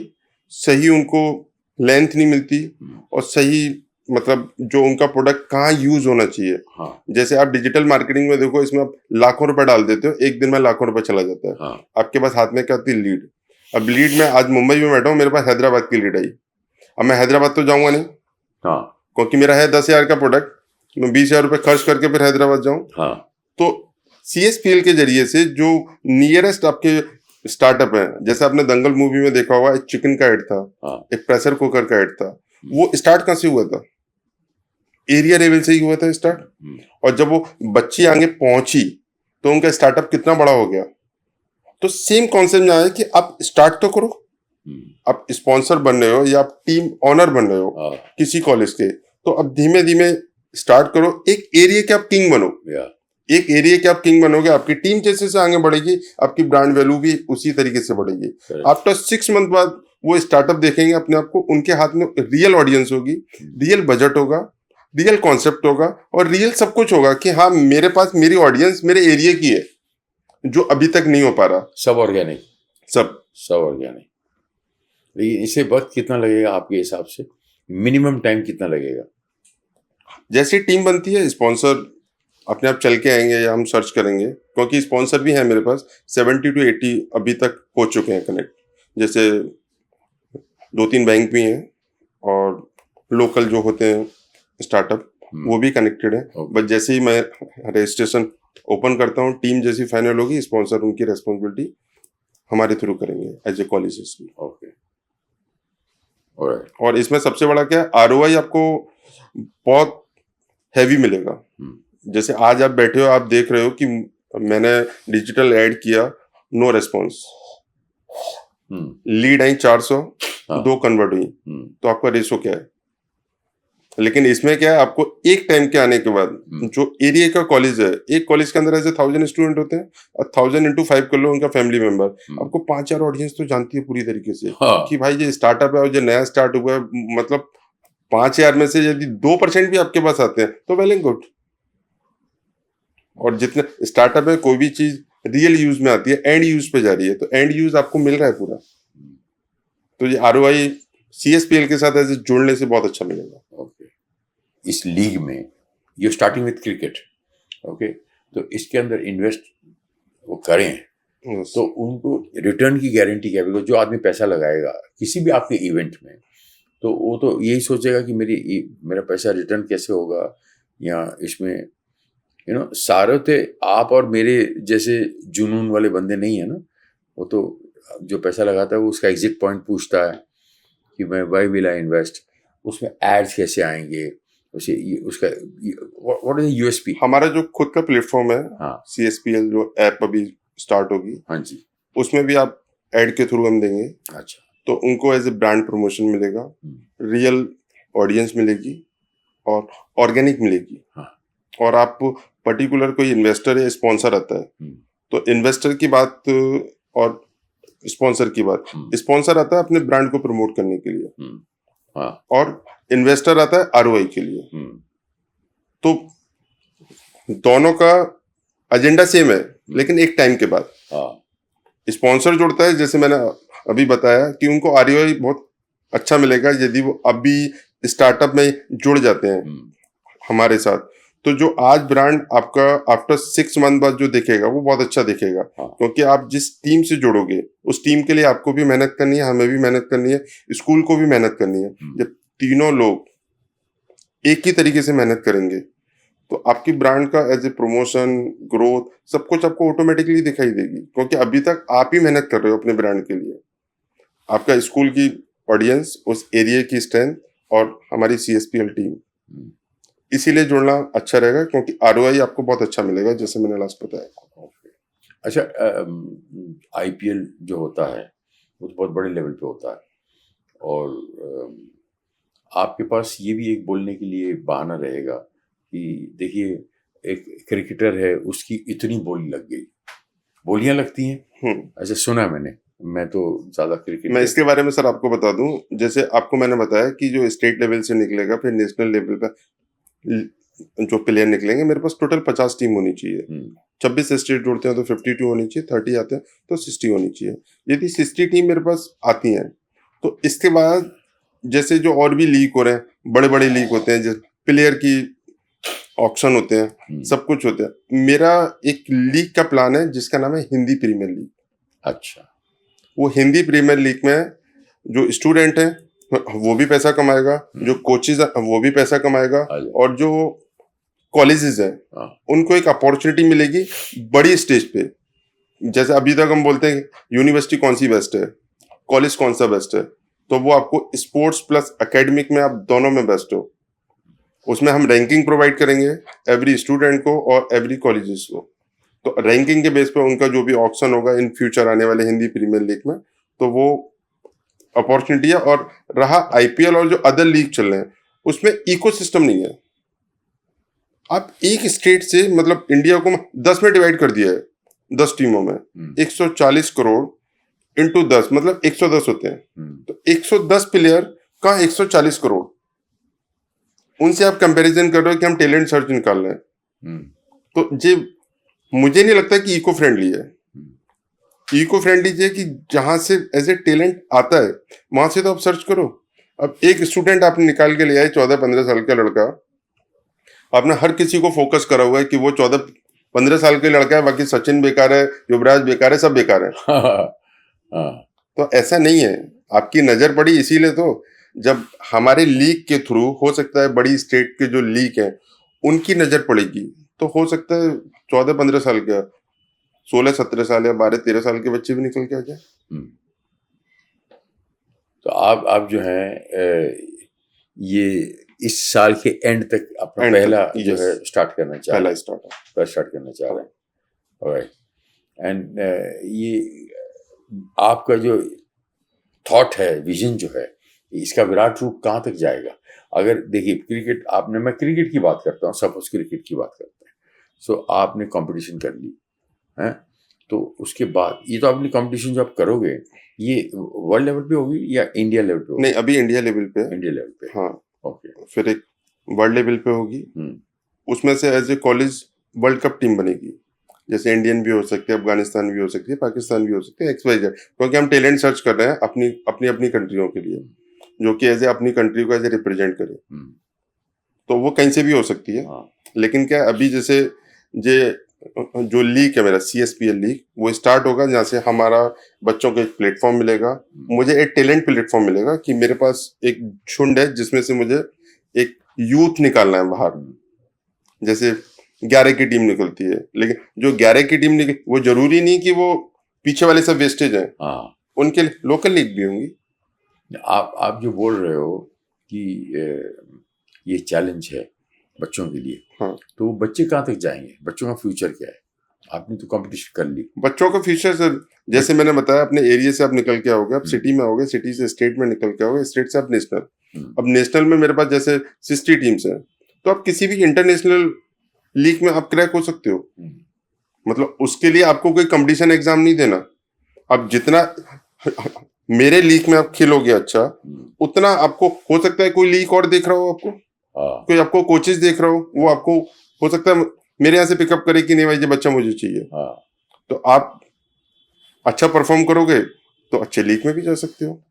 [SPEAKER 2] सही उनको लेंथ नहीं मिलती, और सही मतलब जो उनका प्रोडक्ट कहाँ यूज होना चाहिए।
[SPEAKER 1] हाँ,
[SPEAKER 2] जैसे आप डिजिटल मार्केटिंग में देखो, इसमें आप लाखों रुपए डाल देते हो, एक दिन में लाखों रुपए चला जाता है।
[SPEAKER 1] हाँ,
[SPEAKER 2] आपके पास हाथ में क्या आती है? लीड। अब लीड में आज मुंबई में बैठा हूँ, मेरे पास हैदराबाद की लीड आई। अब मैं हैदराबाद तो जाऊंगा नहीं,
[SPEAKER 1] हाँ,
[SPEAKER 2] क्योंकि मेरा है 10,000 का प्रोडक्ट, मैं 20,000 रुपए खर्च करके फिर हैदराबाद जाऊं।
[SPEAKER 1] हाँ,
[SPEAKER 2] तो CSPL के जरिए से जो नियरेस्ट आपके स्टार्टअप है, जैसे आपने दंगल मूवी में देखा होगा, एक चिकन का एड था,
[SPEAKER 1] हाँ,
[SPEAKER 2] एक प्रेशर कुकर का एड था, वो स्टार्ट कहाँ से हुआ था? एरिया लेवल से ही हुआ था स्टार्ट। और जब वो बच्ची आगे पहुंची, तो उनका स्टार्टअप कितना बड़ा हो गया। तो सेम कॉन्सेप्ट में आया कि आप स्टार्ट तो करो, आप स्पॉन्सर बन रहे हो या आप टीम ऑनर बन रहे हो किसी कॉलेज के, तो अब धीमे धीमे स्टार्ट करो, एक एरिया के आप किंग बनो। एक एरिया के आप किंग बनोगे, आपकी टीम जैसे से आगे बढ़ेगी, आपकी ब्रांड वैल्यू भी उसी तरीके से बढ़ेगी।
[SPEAKER 1] Correct.
[SPEAKER 2] आफ्टर 6 मंथ बाद वो स्टार्टअप देखेंगे अपने आप को, उनके हाथ में रियल ऑडियंस होगी, रियल बजट होगा, रियल कॉन्सेप्ट होगा और रियल सब कुछ होगा कि हाँ मेरे पास मेरी ऑडियंस मेरे एरिया की है, जो अभी तक नहीं हो पा रहा।
[SPEAKER 1] सब ऑर्गेनिक,
[SPEAKER 2] सब
[SPEAKER 1] ऑर्गेनिक। लेकिन इसे वक्त कितना लगेगा आपके हिसाब से? मिनिमम टाइम कितना लगेगा?
[SPEAKER 2] जैसी टीम बनती है, स्पॉन्सर अपने आप चल के आएंगे या हम सर्च करेंगे, क्योंकि स्पॉन्सर भी है मेरे पास 70 to 80 अभी तक हो चुके हैं कनेक्ट। जैसे 2-3 बैंक भी हैं और लोकल जो होते हैं स्टार्टअप वो भी कनेक्टेड है।
[SPEAKER 1] Okay.
[SPEAKER 2] बट जैसे ही मैं रजिस्ट्रेशन ओपन करता हूँ, टीम जैसी फाइनल होगी, स्पॉन्सर उनकी रेस्पॉन्सिबिलिटी हमारे थ्रू करेंगे एज ए कॉलेजेस की।
[SPEAKER 1] Okay, alright.
[SPEAKER 2] और इसमें सबसे बड़ा क्या है, आरओआई आपको बहुत हैवी मिलेगा। जैसे आज आप बैठे हो, आप देख रहे हो कि मैंने डिजिटल ऐड किया, नो रेस्पॉन्स, लीड आई 400,
[SPEAKER 1] हाँ।
[SPEAKER 2] 2 कन्वर्ट हुई, तो आपका रेशो क्या है? लेकिन इसमें क्या है, आपको एक टाइम के आने के बाद जो एरिया का कॉलेज है, एक कॉलेज के अंदर ऐसे 1000 स्टूडेंट होते हैं और 1000 into 5 कर लो उनका फैमिली मेंबर, आपको 5-4 ऑडियंस तो जानती है पूरी तरीके से।
[SPEAKER 1] हाँ।
[SPEAKER 2] कि भाई ये स्टार्टअप है और जो नया स्टार्ट हुआ है, मतलब 5000 में से यदि 2% भी आपके पास आते हैं तो वेल एंड गुड। और जितने स्टार्टअप है, कोई भी चीज रियल यूज में आती है, एंड यूज पे जा रही है, तो एंड यूज आपको मिल रहा है पूरा। तो ये आरओआई सीएसपीएल के साथ ऐसे जुड़ने से बहुत अच्छा मिलेगा।
[SPEAKER 1] ओके, इस लीग में you starting with cricket, okay, तो इसके अंदर इन्वेस्ट वो करें तो उनको रिटर्न की गारंटी क्या है? बिकॉज जो आदमी पैसा लगाएगा किसी भी आपके इवेंट में, तो वो तो यही सोचेगा कि मेरा पैसा रिटर्न कैसे होगा, या इसमें सारे थे आप और मेरे जैसे जुनून वाले बंदे नहीं है ना। वो तो जो पैसा लगाता है वो उसका एग्जिट पॉइंट पूछता है कि मैं वाई विल आई इन्वेस्ट, उसमें एड्स कैसे आएंगे, उसका व्हाट इज यूएसपी।
[SPEAKER 2] हमारा जो खुद का प्लेटफॉर्म है,
[SPEAKER 1] हाँ,
[SPEAKER 2] सीएसपीएल जो ऐप अभी स्टार्ट होगी,
[SPEAKER 1] हाँ जी,
[SPEAKER 2] उसमें भी आप ऐड के थ्रू हम देंगे।
[SPEAKER 1] अच्छा,
[SPEAKER 2] तो उनको एज ए ब्रांड प्रमोशन मिलेगा, रियल ऑडियंस मिलेगी और ऑर्गेनिक मिलेगी।
[SPEAKER 1] हाँ।
[SPEAKER 2] और आप पर्टिकुलर कोई इन्वेस्टर या स्पॉन्सर आता है, तो इन्वेस्टर की बात और स्पॉन्सर की बात, स्पॉन्सर आता है अपने ब्रांड को प्रमोट करने के लिए,
[SPEAKER 1] हाँ,
[SPEAKER 2] और इन्वेस्टर आता है आरओआई के लिए। तो दोनों का एजेंडा सेम है, लेकिन एक टाइम के बाद स्पॉन्सर जुड़ता है, जैसे मैंने अभी बताया कि उनको आरओआई बहुत अच्छा मिलेगा यदि वो अभी स्टार्टअप में जुड़ जाते हैं हमारे साथ। तो जो आज ब्रांड आपका आफ्टर 6 मंथ बाद जो दिखेगा वो बहुत अच्छा दिखेगा। क्योंकि आप जिस टीम से जुड़ोगे उस टीम के लिए आपको भी मेहनत करनी है, हमें भी मेहनत करनी है, स्कूल को भी मेहनत करनी है। जब तीनों लोग एक ही तरीके से मेहनत करेंगे तो आपकी ब्रांड का एज ए प्रमोशन, ग्रोथ, सब कुछ आपको ऑटोमेटिकली दिखाई देगी। क्योंकि अभी तक आप ही मेहनत कर रहे हो अपने ब्रांड के लिए। आपका स्कूल की ऑडियंस, उस एरिया की स्ट्रेंथ और हमारी सीएसपीएल टीम, इसीलिए जुड़ना अच्छा रहेगा, क्योंकि आरओआई आपको बहुत अच्छा मिलेगा, जैसे मैंने लास्ट बताया।
[SPEAKER 1] अच्छा, आईपीएल जो होता है वो तो बहुत बड़े लेवल पे होता है, और आपके पास ये भी एक बोलने के लिए बहाना रहेगा कि देखिए एक क्रिकेटर है, उसकी इतनी बोली लग गई, बोलियां लगती हैं। ऐसे सुना मैं तो ज्यादा क्रिकेट,
[SPEAKER 2] मैं इसके बारे में सर आपको बता दूं, जैसे आपको मैंने बताया कि जो स्टेट लेवल से निकलेगा, फिर नेशनल लेवल पे जो प्लेयर निकलेंगे, मेरे पास टोटल 50 टीम होनी चाहिए। 26 स्टेट जुड़ते हैं तो 52 होनी चाहिए, 30 आते हैं तो 60 होनी चाहिए। यदि 60 टीम मेरे पास आती हैं तो इसके बाद जैसे जो और भी लीग हो रहे हैं, बड़े बड़े लीग होते हैं, जैसे प्लेयर की ऑक्शन होते हैं, सब कुछ होते हैं। मेरा एक लीग का प्लान है जिसका नाम है हिंदी प्रीमियर लीग।
[SPEAKER 1] अच्छा,
[SPEAKER 2] वो हिंदी प्रीमियर लीग में जो स्टूडेंट है वो भी पैसा कमाएगा, जो कोचेज वो भी पैसा कमाएगा, और जो कॉलेजेस है उनको एक अपॉर्चुनिटी मिलेगी बड़ी स्टेज पे। जैसे अभी तक हम बोलते हैं यूनिवर्सिटी कौन सी बेस्ट है, कॉलेज कौन सा बेस्ट है, तो वो आपको स्पोर्ट्स प्लस एकेडमिक में आप दोनों में बेस्ट हो। उसमें हम रैंकिंग प्रोवाइड करेंगे एवरी स्टूडेंट को और एवरी कॉलेजेस को। तो रैंकिंग के बेस पे उनका जो भी ऑक्शन होगा इन फ्यूचर आने वाले हिंदी प्रीमियर लीग में, तो वो अपॉर्चुनिटी है। और रहा आईपीएल और जो अदर लीग चल रहे हैं, उसमें इकोसिस्टम नहीं है। आप एक स्टेट से मतलब इंडिया को 10 में डिवाइड कर दिया है, 10 टीमों में, 140 करोड़ इंटू 10 मतलब 110 होते हैं। तो 110 प्लेयर का 140 करोड़, उनसे आप कंपैरिजन कर रहे हो कि हम टैलेंट सर्च निकाल रहे हैं। तो ये मुझे नहीं लगता कि इको फ्रेंडली है। इको फ्रेंडली ये कि जहां से एज ए टैलेंट आता है वहां से तो आप सर्च करो। अब एक स्टूडेंट आपने निकाल के ले आए 14-15 साल का लड़का, आपने हर किसी को फोकस करा हुआ है कि वो 14-15 साल के लड़का है, बाकी सचिन बेकार है, युवराज बेकार है, सब बेकार है। तो ऐसा नहीं है, आपकी नजर पड़ी इसीलिए तो। जब हमारे लीग के थ्रू हो सकता है बड़ी स्टेट के जो लीग है उनकी नजर पड़ेगी, तो हो सकता है 14-15 साल का, 16-17 साल या 12-13 साल के बच्चे भी निकल के आ जाए।
[SPEAKER 1] तो आप जो है ये इस साल के एंड तक अपना
[SPEAKER 2] End
[SPEAKER 1] पहला
[SPEAKER 2] तक,
[SPEAKER 1] जो
[SPEAKER 2] yes.
[SPEAKER 1] है स्टार्ट करना चाह रहे
[SPEAKER 2] पहला
[SPEAKER 1] हैं,
[SPEAKER 2] स्टार्ट
[SPEAKER 1] करना चाह रहे हैं। ऑलराइट। एंड ये आपका जो थॉट है, विजन जो है, इसका विराट रूप कहाँ तक जाएगा? अगर देखिए क्रिकेट आपने, मैं क्रिकेट की बात करता हूँ, सपोज क्रिकेट की बात करते हैं। सो आपने कंपटीशन कर ली है, तो उसके बाद ये तो आपने कंपटीशन जो आप करोगे ये वर्ल्ड लेवल पे होगी या इंडिया लेवल पे होगी?
[SPEAKER 2] नहीं, अभी इंडिया लेवल पे है।
[SPEAKER 1] इंडिया लेवल पे।
[SPEAKER 2] हाँ,
[SPEAKER 1] ओके।
[SPEAKER 2] फिर एक वर्ल्ड लेवल पे होगी, उसमें से as a college world cup team बनेगी। जैसे इंडियन भी हो सकती है, अफगानिस्तान भी हो सकती है, पाकिस्तान भी हो सकती है, XYZ, क्योंकि हम टैलेंट सर्च कर रहे हैं अपनी अपनी अपनी कंट्रियों के लिए, जो कि एज ए अपनी कंट्री को एज ए रिप्रेजेंट करे। तो वो कहीं से भी हो सकती है। लेकिन क्या अभी जैसे जो लीग है मेरा CSPL लीग, वो स्टार्ट होगा जहाँ से हमारा बच्चों को एक प्लेटफॉर्म मिलेगा, मुझे एक टैलेंट प्लेटफॉर्म मिलेगा कि मेरे पास एक झुंड है जिसमें से मुझे एक यूथ निकालना है बाहर। जैसे 11 की टीम निकलती है, लेकिन जो 11 की टीम निकल, वो जरूरी नहीं कि वो पीछे वाले सब वेस्टेज हैं, उनके लोकल लीग भी होंगी।
[SPEAKER 1] आप जो बोल रहे हो कि ये चैलेंज है बच्चों के लिए,
[SPEAKER 2] हाँ,
[SPEAKER 1] तो वो बच्चे कहाँ तक जाएंगे? बच्चों का फ्यूचर क्या है? आपने तो कंपटीशन कर ली।
[SPEAKER 2] बच्चों का फ्यूचर सर, जैसे मैंने बताया, अपने एरिया से आप निकल के आओगे, आप सिटी में आओगे, सिटी से स्टेट में निकल के आओगे, स्टेट से आप नेशनल। अब नेशनल में मेरे पास जैसे 60 टीम्स हैं, तो आप किसी भी इंटरनेशनल लीग में आप क्रैक हो सकते हो। मतलब उसके लिए आपको कोई कंपटीशन एग्जाम नहीं देना। अब जितना मेरे लीग में आप खेलोगे अच्छा, उतना आपको हो सकता है कोई लीग और देख रहा हो, आपको कोई आपको कोचेस देख रहा हो, वो आपको हो सकता है मेरे यहाँ से पिकअप करे कि नहीं भाई ये बच्चा मुझे चाहिए। तो आप अच्छा परफॉर्म करोगे तो अच्छे लीग में भी जा सकते हो।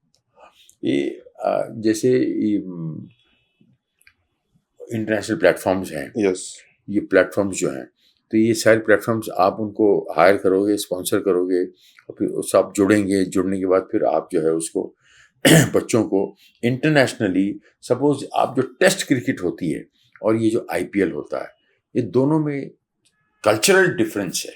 [SPEAKER 1] ये जैसे इंटरनेशनल प्लेटफॉर्म्स हैं,
[SPEAKER 2] यस,
[SPEAKER 1] ये प्लेटफॉर्म्स जो हैं, तो ये सारे प्लेटफॉर्म्स आप उनको हायर करोगे, स्पॉन्सर करोगे, और फिर उससे आप जुड़ेंगे, जुड़ने के बाद फिर आप जो है उसको बच्चों को इंटरनेशनली, सपोज आप जो टेस्ट क्रिकेट होती है और ये जो IPL होता है, ये दोनों में कल्चरल डिफरेंस है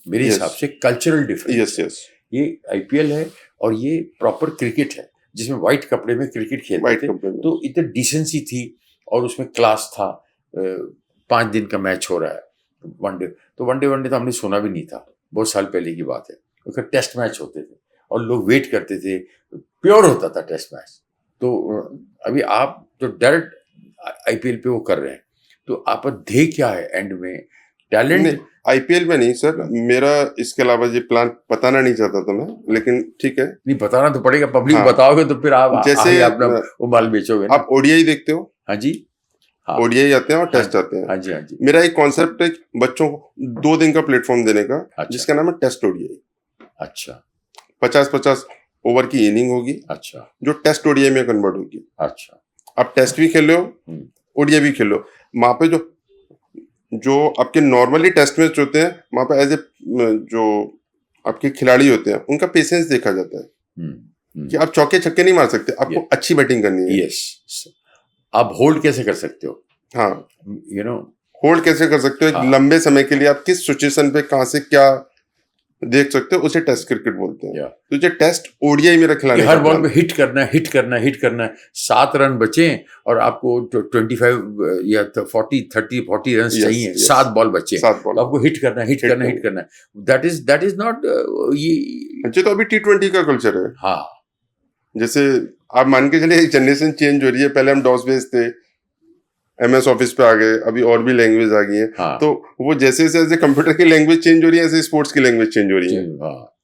[SPEAKER 1] मेरे हिसाब से। कल्चरल डिफरेंस,
[SPEAKER 2] यस,
[SPEAKER 1] ये IPL है और ये प्रॉपर क्रिकेट है जिसमें वाइट कपड़े में क्रिकेट खेलते थे, तो इतनी डिसेंसी थी और उसमें क्लास था। 5 दिन का मैच हो रहा है, वनडे तो हमने सुना भी नहीं था, बहुत साल पहले की बात है। उसका टेस्ट मैच होते थे और लोग वेट करते थे, प्योर होता था टेस्ट मैच। तो अभी आप जो डायरेक्ट IPL पे वो कर रहे हैं, तो आपका ध्येय क्या है एंड में? टैलेंट
[SPEAKER 2] IPL में नहीं सर, मेरा इसके अलावा ये प्लान बताना नहीं चाहता था मैं, लेकिन ठीक है,
[SPEAKER 1] नहीं बताना तो पड़ेगा, पब्लिक
[SPEAKER 2] हाँ,
[SPEAKER 1] बताओगे तो फिर आप
[SPEAKER 2] जैसे
[SPEAKER 1] अपना वो माल बेचोगे ना।
[SPEAKER 2] आप ODI देखते हो?
[SPEAKER 1] हाँ जी, हाँ,
[SPEAKER 2] ODI आते हैं और टेस्ट आते हैं।
[SPEAKER 1] हाँ जी, हाँ जी।
[SPEAKER 2] मेरा एक कॉन्सेप्ट है बच्चों को 2 दिन का प्लेटफॉर्म देने का,
[SPEAKER 1] अच्छा,
[SPEAKER 2] जिसका नाम है टेस्ट ODI।
[SPEAKER 1] अच्छा,
[SPEAKER 2] 50-50 ओवर की इनिंग होगी,
[SPEAKER 1] अच्छा,
[SPEAKER 2] जो टेस्ट ODI में कन्वर्ट होगी।
[SPEAKER 1] अच्छा,
[SPEAKER 2] आप टेस्ट भी खेल रहे हो, ODI भी खेल लो। वहां पे जो आपके नॉर्मली टेस्ट मैच होते हैं, वहां पे एज ए जो आपके खिलाड़ी होते हैं उनका पेशेंस देखा जाता है कि आप चौके छक्के नहीं मार सकते, आपको अच्छी बैटिंग करनी है।
[SPEAKER 1] यस, आप होल्ड कैसे कर सकते हो?
[SPEAKER 2] हाँ,
[SPEAKER 1] यू नो,
[SPEAKER 2] होल्ड कैसे कर सकते हो, एक लंबे समय के लिए आप किस सिचुएशन पे कहां से क्या देख सकते हो, उसे टेस्ट क्रिकेट बोलते हैं। तो जो टेस्ट ODI मेरा खिलाड़ी,
[SPEAKER 1] हर बॉल पे हिट करना है, 7 रन बचे और आपको 25 या 40 रन चाहिए, 7 बॉल बचे, तो आपको हिट करना है। दैट इज नॉट
[SPEAKER 2] ये तो अभी T20 का कल्चर है।
[SPEAKER 1] हाँ,
[SPEAKER 2] जैसे आप मान के चलिए एक जनरेशन चेंज हो रही है, पहले हम डॉस बेस थे, MS ऑफिस पे आ गए, अभी और भी लैंग्वेज आ गई है।
[SPEAKER 1] हाँ
[SPEAKER 2] तो वो जैसे जैसे कंप्यूटर की लैंग्वेज चेंज हो रही है, ऐसे स्पोर्ट्स की लैंग्वेज चेंज हो रही है।
[SPEAKER 1] हाँ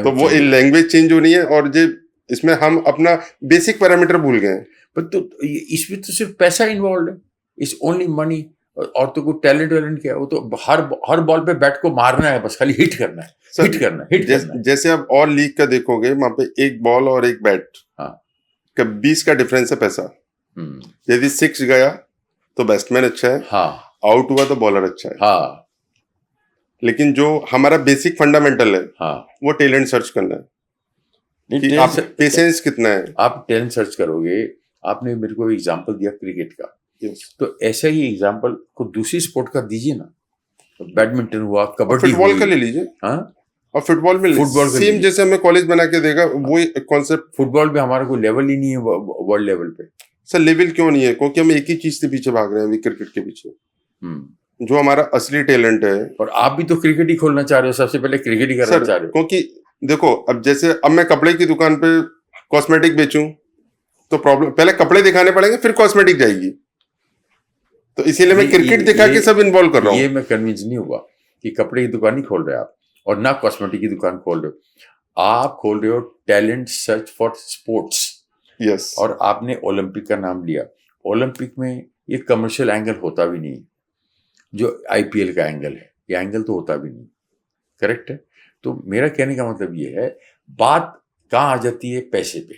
[SPEAKER 2] तो वो लैंग्वेज चेंज हो रही है, और जो इसमें हम अपना बेसिक पैरामीटर भूल गए हैं।
[SPEAKER 1] पर तो इसमें तो सिर्फ पैसा इन्वॉल्व है, इट्स ओनली मनी। और तो कोई टैलेंट वैलेंट क्या है, वो तो हर बॉल पे बैट को मारना है, बस खाली हिट करना है,
[SPEAKER 2] सर,
[SPEAKER 1] हिट करना है, हिट करना है।
[SPEAKER 2] जैसे आप और लीग का देखोगे, वहां पे एक बॉल और एक बैट
[SPEAKER 1] हाँ
[SPEAKER 2] का 20 का डिफरेंस है पैसा। यदि 6 गया तो बैट्समैन अच्छा है,
[SPEAKER 1] हाँ
[SPEAKER 2] आउट हुआ तो बॉलर अच्छा है।
[SPEAKER 1] हाँ
[SPEAKER 2] लेकिन जो हमारा बेसिक फंडामेंटल है,
[SPEAKER 1] हाँ
[SPEAKER 2] वो टैलेंट सर्च करना है कि आप पेशेंस कितना है।
[SPEAKER 1] आप टैलेंट सर्च करोगे। आपने मेरे को एग्जांपल दिया क्रिकेट का,
[SPEAKER 2] Yes.
[SPEAKER 1] तो ऐसा ही एग्जांपल को दूसरी स्पोर्ट का दीजिए ना। तो बैडमिंटन हुआ, कबड्डी
[SPEAKER 2] फुटबॉल का
[SPEAKER 1] हुई।
[SPEAKER 2] ले लीजिए,
[SPEAKER 1] हाँ
[SPEAKER 2] और फुटबॉल में
[SPEAKER 1] फुटबॉल का
[SPEAKER 2] सेम
[SPEAKER 1] लीजिए।
[SPEAKER 2] जैसे हमें कॉलेज बना के देगा, वही कॉन्सेप्ट।
[SPEAKER 1] फुटबॉल में हमारा कोई लेवल ही नहीं है वर्ल्ड लेवल पे।
[SPEAKER 2] सर लेवल क्यों नहीं है? क्योंकि हम एक ही चीज के पीछे भाग रहे हैं, क्रिकेट के पीछे। जो हमारा असली टैलेंट है।
[SPEAKER 1] और आप भी तो क्रिकेट ही खोलना चाह रहे हो, सबसे पहले क्रिकेट ही करना चाह रहे हो।
[SPEAKER 2] क्योंकि देखो, अब जैसे अब मैं कपड़े की दुकान पे कॉस्मेटिक बेचूं, तो प्रॉब्लम, पहले कपड़े दिखाने पड़ेंगे, फिर कॉस्मेटिक जाएगी। तो इसीलिए मैं क्रिकेट दिखा के सब इन्वॉल्व कर रहा हूँ।
[SPEAKER 1] ये मैं कन्विंस नहीं हुआ कि कपड़े की दुकान नहीं खोल रहे आप, और ना कॉस्मेटिक की दुकान खोल रहे हो। आप खोल रहे हो talent search for sports.
[SPEAKER 2] Yes.
[SPEAKER 1] और आपने ओलंपिक का नाम लिया। ओलंपिक में ये कमर्शियल एंगल होता भी नहीं, जो IPL का एंगल है, ये एंगल तो होता भी नहीं। करेक्ट है। तो मेरा कहने का मतलब ये है, बात कहाँ आ जाती है, पैसे पे।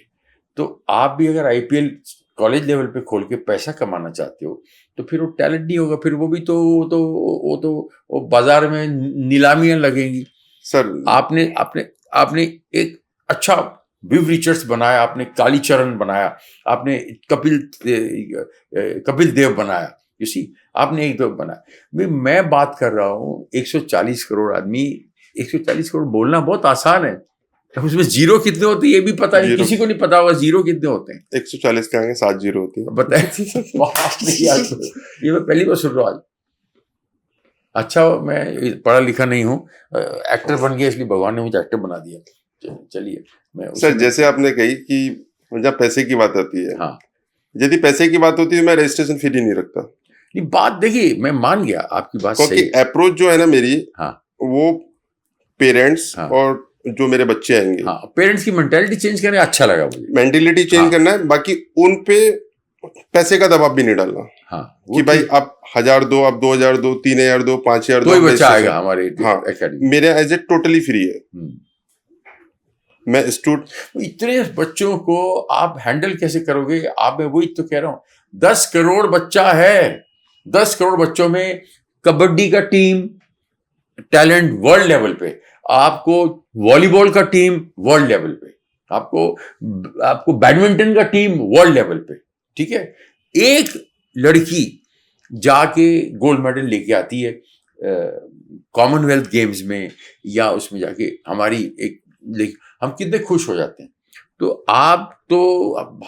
[SPEAKER 1] तो आप भी अगर IPL कॉलेज लेवल पे खोल के पैसा कमाना चाहते हो, तो फिर वो टैलेंट नहीं होगा, फिर वो भी वो बाजार में नीलामियां लगेंगी।
[SPEAKER 2] सर
[SPEAKER 1] आपने आपने आपने एक अच्छा विव रिचर्ड्स बनाया, आपने कालीचरण बनाया, आपने कपिल देव बनाया, यू सी, आपने एक दो बनाया। मैं बात कर रहा हूँ 140 करोड़ आदमी। 140 करोड़ बोलना बहुत आसान है, उसमें जीरो कितने होते हैं ये भी पता नहीं, किसी को नहीं पता होगा जीरो कितने होते हैं।
[SPEAKER 2] 140 के आगे 7 जीरो होती है।
[SPEAKER 1] बताए ये मैं पहली बार सुन रहा हूँ आज। अच्छा, मैं पढ़ा लिखा नहीं हूँ, एक्टर बन गया, इसलिए भगवान ने मुझे एक्टर बना दिया। चलिए मैं
[SPEAKER 2] सर, जैसे आपने कही कि जब पैसे की बात आती है,
[SPEAKER 1] हाँ,
[SPEAKER 2] यदि पैसे की बात होती है, मैं रजिस्ट्रेशन फी नहीं रखता।
[SPEAKER 1] नहीं, बात देखिए, मैं मान गया आपकी बात सही
[SPEAKER 2] क्योंकि
[SPEAKER 1] है।
[SPEAKER 2] अप्रोच जो है ना मेरी,
[SPEAKER 1] हाँ,
[SPEAKER 2] वो पेरेंट्स
[SPEAKER 1] हाँ,
[SPEAKER 2] और जो मेरे बच्चे आएंगे,
[SPEAKER 1] हाँ, पेरेंट्स की मेंटालिटी चेंज करने अच्छा लगा मुझे।
[SPEAKER 2] मेंटेलिटी चेंज
[SPEAKER 1] हाँ,
[SPEAKER 2] करना है, बाकी उन पे पैसे का दबाव भी नहीं डालना।
[SPEAKER 1] हाँ,
[SPEAKER 2] कि भाई आप 1000 दो, आप 2000 दो, 3000 दो, 5000 दो,
[SPEAKER 1] कोई बच्चा आएगा हमारे
[SPEAKER 2] हाँ,
[SPEAKER 1] एकेडमी।
[SPEAKER 2] मेरे एज ए टोटली फ्री है। मैं
[SPEAKER 1] इतने बच्चों को आप हैंडल कैसे करोगे? आप, मैं वही तो कह रहा हूँ, 10 करोड़ बच्चा है, 10 करोड़ बच्चों में कबड्डी का टीम टैलेंट वर्ल्ड लेवल पे, आपको वॉलीबॉल का टीम वर्ल्ड लेवल पे, आपको बैडमिंटन का टीम वर्ल्ड लेवल पे, ठीक है। एक लड़की जाके गोल्ड मेडल लेके आती है कॉमनवेल्थ गेम्स में, या उसमें जाके हमारी हम कितने खुश हो जाते हैं। तो अब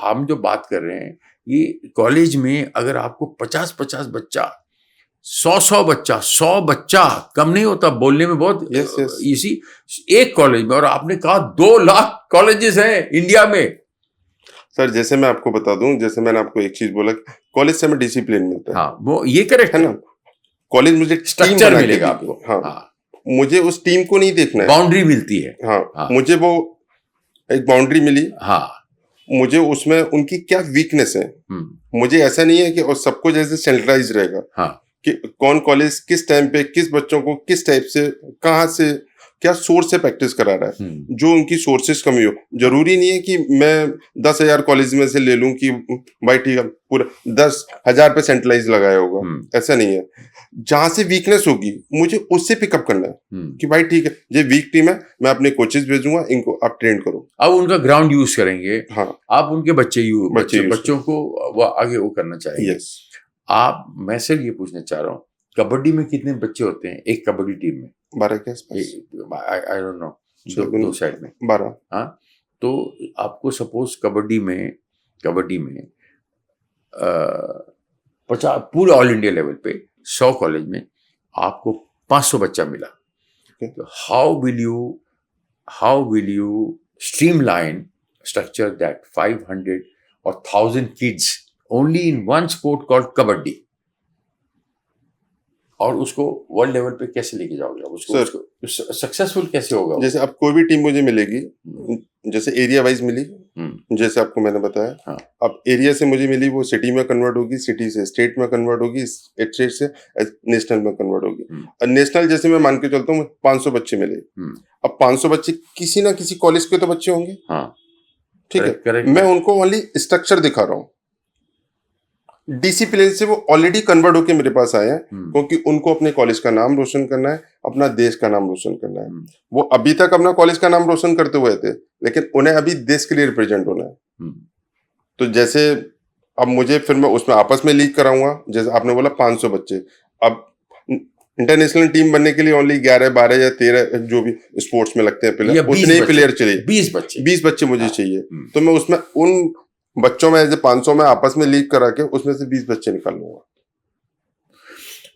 [SPEAKER 1] हम जो बात कर रहे हैं, ये कॉलेज में अगर आपको 50-50 बच्चा, 100 बच्चा, 100 बच्चा कम नहीं होता बोलने में, बहुत इसी एक कॉलेज में, और आपने कहा 2 लाख कॉलेजेस हैं इंडिया में।
[SPEAKER 2] सर, जैसे मैं आपको बता दूं, जैसे मैंने आपको एक चीज बोला, कॉलेज से हमें डिसिप्लिन मिलता है।
[SPEAKER 1] हाँ, वो ये करेक्ट
[SPEAKER 2] है ना। कॉलेज मुझे
[SPEAKER 1] स्ट्रक्चर मिलेगा आपको।
[SPEAKER 2] हाँ, मुझे उस टीम को नहीं देखना है,
[SPEAKER 1] बाउंड्री मिलती है।
[SPEAKER 2] हाँ, मुझे वो एक बाउंड्री मिली।
[SPEAKER 1] हाँ,
[SPEAKER 2] मुझे उसमें उनकी क्या वीकनेस है, मुझे ऐसा नहीं है कि और सबको जैसे सेंट्रलाइज रहेगा।
[SPEAKER 1] हाँ,
[SPEAKER 2] कि कौन कॉलेज किस टाइम पे किस बच्चों को किस टाइप से, कहाँ से, क्या सोर्स से प्रैक्टिस करा रहा है। जो उनकी सोर्सेस कमी हो, जरूरी नहीं है कि मैं 10,000 कॉलेज में से ले लूं कि भाई ठीक है पूरा 10,000 पे सेंट्रलाइज लगाया होगा, ऐसा नहीं है। जहां से वीकनेस होगी मुझे उससे पिकअप करना है कि भाई ठीक है, ये वीक टीम है, मैं अपने कोचेस भेजूंगा, इनको आप ट्रेन करो।
[SPEAKER 1] अब उनका ग्राउंड यूज करेंगे।
[SPEAKER 2] हाँ,
[SPEAKER 1] आप उनके बच्चों को वो आगे वो करना चाहिए।
[SPEAKER 2] यस।
[SPEAKER 1] मैं सिर्फ ये पूछना चाह रहा हूँ, कबड्डी में कितने बच्चे होते हैं एक कबड्डी टीम में?
[SPEAKER 2] 12 के आसपास,
[SPEAKER 1] आई डोंट नो, दो साइड में
[SPEAKER 2] 12।
[SPEAKER 1] हाँ, तो आपको सपोज कबड्डी में 50 पूरे ऑल इंडिया लेवल पे 100 कॉलेज में आपको 500 बच्चा मिला। तो how will you streamline structure that 500 or 1000 kids only in one sport called kabaddi, और उसको वर्ल्ड लेवल पे कैसे लेके जाओगे आप उसको?
[SPEAKER 2] Sir,
[SPEAKER 1] उसको सक्सेसफुल कैसे होगा वो?
[SPEAKER 2] जैसे अब कोई भी टीम मुझे मिलेगी, जैसे एरिया वाइज मिली, जैसे आपको मैंने बताया,
[SPEAKER 1] हाँ।
[SPEAKER 2] अब एरिया से मुझे मिली, वो सिटी में कन्वर्ट होगी, सिटी से स्टेट में कन्वर्ट होगी, स्टेट से नेशनल में कन्वर्ट होगी। और नेशनल जैसे मैं मान के चलता हूँ 500 बच्चे मिले, अब 500 बच्चे किसी ना किसी कॉलेज के तो बच्चे होंगे,
[SPEAKER 1] हाँ,
[SPEAKER 2] ठीक है,
[SPEAKER 1] करेक्ट।
[SPEAKER 2] मैं उनको ओनली स्ट्रक्चर दिखा रहा हूँ। डिसिप्लिन से वो ऑलरेडी कन्वर्ट होके मेरे पास आए हैं, क्योंकि उनको अपने कॉलेज का नाम रोशन करना है, अपना देश का नाम रोशन करना है। वो अभी तक अपना कॉलेज का नाम रोशन करते हुए थे, लेकिन उन्हें अभी देश के लिए रिप्रेजेंट होना है। तो जैसे अब मुझे फिर मैं उसमें आपस में लीग कराऊंगा, जैसे आपने बोला 500 बच्चे, अब इंटरनेशनल टीम बनने के लिए ओनली 11, 12 या 13 जो भी स्पोर्ट्स में लगते हैं प्लेयर, उतने ही प्लेयर चाहिए।
[SPEAKER 1] 20 बच्चे
[SPEAKER 2] मुझे चाहिए। तो मैं उसमें उन बच्चों में, जैसे 500 में आपस में लीग करा के उसमें से 20 बच्चे निकाल लूंगा,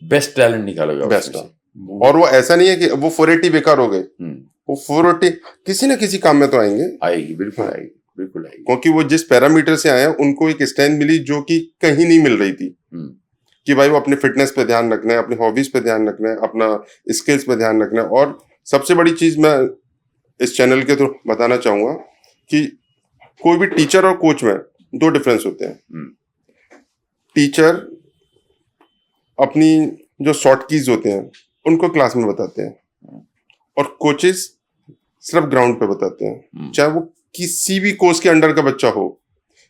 [SPEAKER 1] बेस्ट टैलेंट निकालोगे
[SPEAKER 2] बेस्ट। और वो ऐसा नहीं है कि वो 480 बेकार हो गए, वो 480 किसी ना किसी काम में तो आएंगे,
[SPEAKER 1] आएगी, बिल्कुल आएगी, बिल्कुल आएगी,
[SPEAKER 2] क्योंकि वो जिस पैरामीटर से आए हैं उनको एक स्ट्रेंथ मिली जो कि कहीं नहीं मिल रही थी, कि भाई वो अपने फिटनेस पे ध्यान रखना है, अपनी हॉबीज पे ध्यान रखना है, अपना स्किल्स पे ध्यान रखना है। और सबसे बड़ी चीज मैं इस चैनल के थ्रू बताना चाहूंगा कि कोई भी टीचर और कोच में 2 डिफरेंस होते हैं। टीचर अपनी जो शॉर्ट कीज होते हैं उनको क्लास में बताते हैं, और कोचेस सिर्फ ग्राउंड पे बताते हैं, चाहे वो किसी भी कोच के अंडर का बच्चा हो।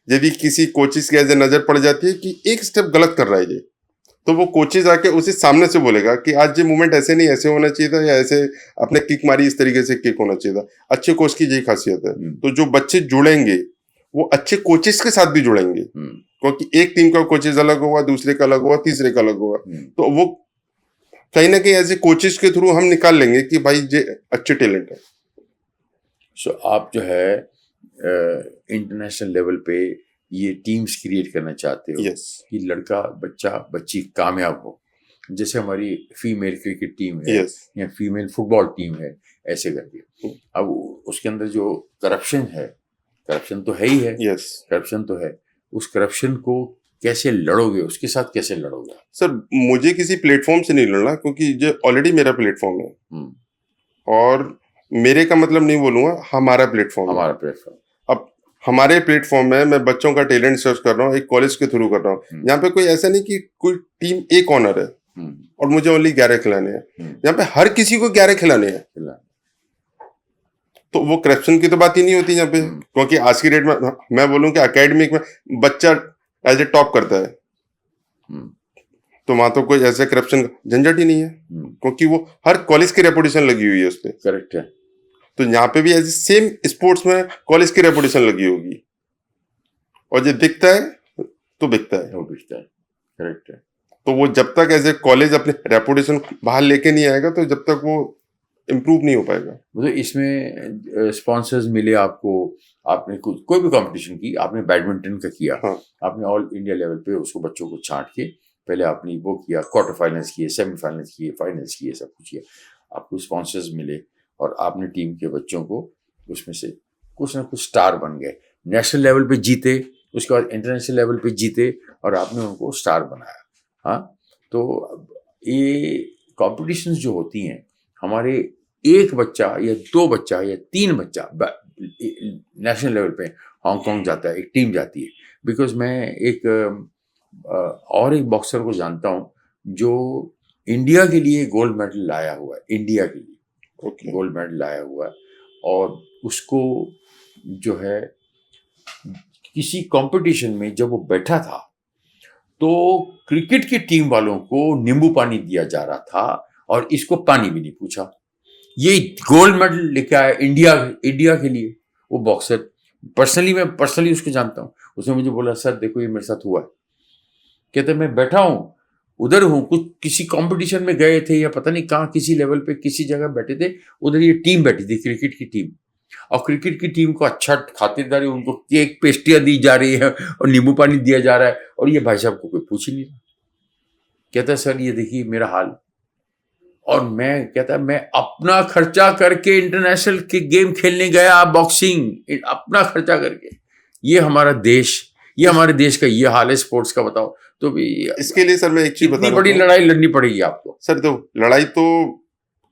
[SPEAKER 2] यदि किसी कोचेस की ऐसे नजर पड़ जाती है कि एक स्टेप गलत कर रहा है ये, तो वो कोचेस आके उसे सामने से बोलेगा कि आज ये मूवमेंट ऐसे नहीं, ऐसे होना चाहिए था, या ऐसे अपने किक मारी इस तरीके से किक होना चाहिए था। अच्छे कोच की यही खासियत है। तो जो बच्चे जुड़ेंगे वो अच्छे कोचेस के साथ भी जुड़ेंगे, क्योंकि एक टीम का कोचेस अलग होगा, दूसरे का अलग होगा, तीसरे का अलग होगा। तो वो कहीं ना कहीं ऐसे कोचेस के थ्रू हम निकाल लेंगे कि भाई ये अच्छे टैलेंट है।
[SPEAKER 1] सो आप जो है इंटरनेशनल लेवल पे ये टीम्स क्रिएट करना चाहते हो, कि लड़का बच्चा बच्ची कामयाब हो, जैसे हमारी फीमेल क्रिकेट टीम है, या फीमेल फुटबॉल टीम है, ऐसे करके। अब उसके अंदर जो करप्शन है, करप्शन तो है ही है, करप्शन तो है, उस करप्शन को कैसे लड़ोगे, उसके साथ कैसे लड़ोगे?
[SPEAKER 2] सर मुझे किसी प्लेटफॉर्म से नहीं लड़ना, क्योंकि ये ऑलरेडी मेरा प्लेटफॉर्म है, और मेरे का मतलब नहीं बोलूंगा, हमारा प्लेटफॉर्म,
[SPEAKER 1] हमारा प्लेटफॉर्म।
[SPEAKER 2] अब हमारे प्लेटफॉर्म में मैं बच्चों का टैलेंट सर्च कर रहा हूँ, एक कॉलेज के थ्रू कर रहा हूँ। यहाँ पे कोई ऐसा नहीं कि कोई टीम एक ऑनर है और मुझे ओनली 11 खिलाने हैं, यहाँ पे हर किसी को 11 खिलाने हैं। तो वो करप्शन की तो बात ही नहीं होती यहाँ पे, क्योंकि आज की डेट में मैं बोलूँ कि एकेडमिक में बच्चा एज ए टॉप करता है, तो वहां तो कोई ऐसे करप्शन झंझट ही नहीं है, क्योंकि वो हर कॉलेज की रेपुटेशन लगी हुई है उस पर।
[SPEAKER 1] करेक्ट है।
[SPEAKER 2] तो यहाँ पे भी ऐसे सेम स्पोर्ट्स में कॉलेज की रेपुटेशन लगी होगी, और जो दिखता है तो बिकता है,
[SPEAKER 1] वो बिकता है। करेक्ट है।
[SPEAKER 2] तो वो जब तक ऐसे कॉलेज अपने रेपुटेशन बाहर लेके नहीं आएगा, तो जब तक वो इम्प्रूव नहीं हो पाएगा।
[SPEAKER 1] मतलब इसमें स्पॉन्सर्स मिले आपको, आपने कोई भी कंपटीशन की, आपने बैडमिंटन का किया, आपने ऑल इंडिया लेवल पे उसको बच्चों को छांट के पहले आपने वो किया, क्वार्टर फाइनल्स किए, सेमीफाइनल्स किए, फाइनल्स किए, सब कुछ किया, आपको स्पॉन्सर्स मिले, और आपने टीम के बच्चों को उसमें से कुछ ना कुछ स्टार बन गए, नेशनल लेवल पे जीते, उसके बाद इंटरनेशनल लेवल पे जीते, और आपने उनको स्टार बनाया। हाँ, तो ये कॉम्पिटिशन्स जो होती हैं, हमारे एक बच्चा या 2 बच्चा या 3 बच्चा नेशनल लेवल पे हांगकांग जाता है, एक टीम जाती है। बिकॉज मैं एक और एक बॉक्सर को जानता हूँ जो इंडिया के लिए गोल्ड मेडल लाया हुआ है, इंडिया के लिए गोल्ड मेडल लाया हुआ है, और उसको जो है किसी कंपटीशन में जब वो बैठा था तो क्रिकेट की टीम वालों को नींबू पानी दिया जा रहा था, और इसको पानी भी नहीं पूछा। ये गोल्ड मेडल लेके आया इंडिया के लिए। वो बॉक्सर मैं पर्सनली उसको जानता हूँ। उसने मुझे बोला, सर देखो ये मेरे साथ हुआ है। कहते मैं बैठा हूँ, उधर हूँ, कुछ किसी कंपटीशन में गए थे या पता नहीं कहाँ, किसी लेवल पे किसी जगह बैठे थे, उधर ये टीम बैठी थी, क्रिकेट की टीम, और क्रिकेट की टीम को अच्छा खातिरदारी, उनको केक पेस्ट्रियाँ दी जा रही है और नींबू पानी दिया जा रहा है, और ये भाई साहब को कोई पूछ ही नहीं रहा। कहता सर ये देखिए मेरा हाल, और मैं कहता मैं अपना खर्चा करके इंटरनेशनल के गेम खेलने गया, बॉक्सिंग अपना खर्चा करके। ये हमारा देश, ये हमारे देश का ये हाल है स्पोर्ट्स का, बताओ तो भी
[SPEAKER 2] इसके लिए सर मैं एक चीज बता
[SPEAKER 1] इतनी
[SPEAKER 2] रहा
[SPEAKER 1] बड़ी
[SPEAKER 2] हूँ
[SPEAKER 1] लड़ाई लड़नी पड़ेगी आपको।
[SPEAKER 2] सर। तो लड़ाई तो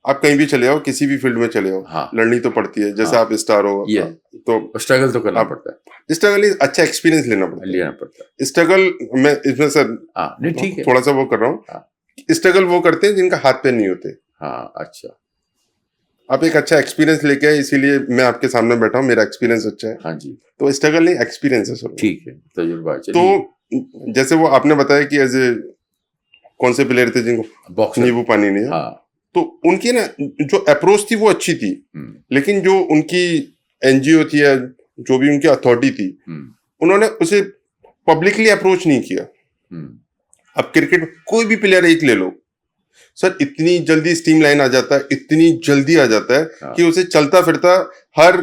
[SPEAKER 2] आप कहीं भी चले जाओ, किसी भी फील्ड में चले जाओ,
[SPEAKER 1] हाँ
[SPEAKER 2] लड़नी तो पड़ती है। जैसे
[SPEAKER 1] हाँ,
[SPEAKER 2] आप स्टार हो
[SPEAKER 1] ये
[SPEAKER 2] तो
[SPEAKER 1] स्ट्रगल तो करना
[SPEAKER 2] आप
[SPEAKER 1] पड़ता है,
[SPEAKER 2] स्ट्रगल अच्छा एक्सपीरियंस लेना पड़ता है।
[SPEAKER 1] लेना पड़ता है।
[SPEAKER 2] स्ट्रगल मैं इसमें सर
[SPEAKER 1] हाँ नहीं ठीक है।
[SPEAKER 2] थोड़ा सा वो कर रहा हूँ।
[SPEAKER 1] हाँ।
[SPEAKER 2] स्ट्रगल वो करते हैं जिनका हाथ पैर नहीं होते।
[SPEAKER 1] हाँ अच्छा।
[SPEAKER 2] आप एक अच्छा एक्सपीरियंस लेके आए, इसीलिए मैं आपके सामने बैठा हूँ, मेरा एक्सपीरियंस अच्छा है।
[SPEAKER 1] हाँ जी
[SPEAKER 2] तो स्ट्रगल नहीं, एक्सपीरियंस है सर।
[SPEAKER 1] ठीक है, तजुर्बा है।
[SPEAKER 2] तो जैसे वो आपने बताया कि एज ए कौन से प्लेयर थे जिनको
[SPEAKER 1] बॉक्सर,
[SPEAKER 2] नींबू पानी नहीं है,
[SPEAKER 1] हाँ
[SPEAKER 2] तो उनकी ना जो अप्रोच थी वो अच्छी थी, लेकिन जो उनकी एनजीओ थी या जो भी उनकी अथॉरिटी थी, उन्होंने उसे पब्लिकली अप्रोच नहीं किया। अब क्रिकेट कोई भी प्लेयर एक ले लो सर, इतनी जल्दी स्ट्रीमलाइन आ जाता है, इतनी जल्दी आ जाता है
[SPEAKER 1] हाँ।
[SPEAKER 2] कि उसे चलता फिरता हर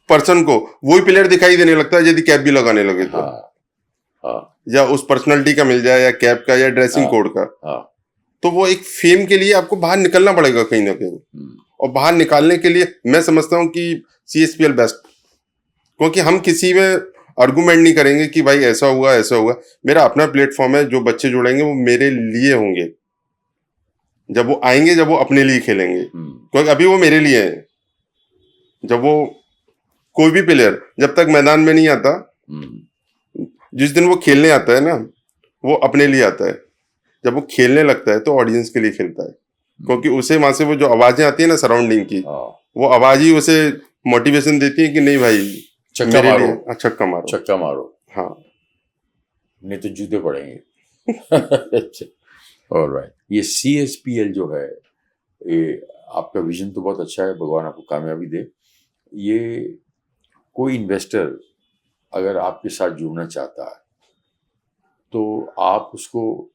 [SPEAKER 2] पर्सन को वही प्लेयर दिखाई देने लगता है यदि कैप भी लगाने लगे तो।
[SPEAKER 1] हाँ
[SPEAKER 2] या उस पर्सनालिटी का मिल जाए, या कैप का, या ड्रेसिंग कोड का।
[SPEAKER 1] हाँ
[SPEAKER 2] तो वो एक फेम के लिए आपको बाहर निकलना पड़ेगा कहीं ना कहीं। और बाहर निकालने के लिए मैं समझता हूँ कि CSPL बेस्ट, क्योंकि हम किसी में आर्गूमेंट नहीं करेंगे कि भाई ऐसा हुआ ऐसा हुआ। मेरा अपना प्लेटफॉर्म है, जो बच्चे जुड़ेंगे वो मेरे लिए होंगे। जब वो आएंगे, जब वो अपने लिए खेलेंगे, क्योंकि अभी वो मेरे लिए हैं। जब वो कोई भी प्लेयर जब तक मैदान में नहीं आता, जिस दिन वो खेलने आता है ना, वो अपने लिए आता है। जब वो खेलने लगता है तो ऑडियंस के लिए खेलता है, क्योंकि उसे वहां से वो जो आवाजें आती है ना सराउंडिंग की, वो आवाज ही उसे मोटिवेशन देती है कि नहीं भाई
[SPEAKER 1] छक्का मारो,
[SPEAKER 2] छक्का मारो,
[SPEAKER 1] छक्का मारो।
[SPEAKER 2] हाँ,
[SPEAKER 1] नहीं तो जूते पड़ेंगे। ऑलराइट, ये CSPL जो है, ये आपका विजन तो बहुत अच्छा है, भगवान आपको कामयाबी दे। ये कोई इन्वेस्टर अगर आपके साथ जुड़ना चाहता है तो आप उसको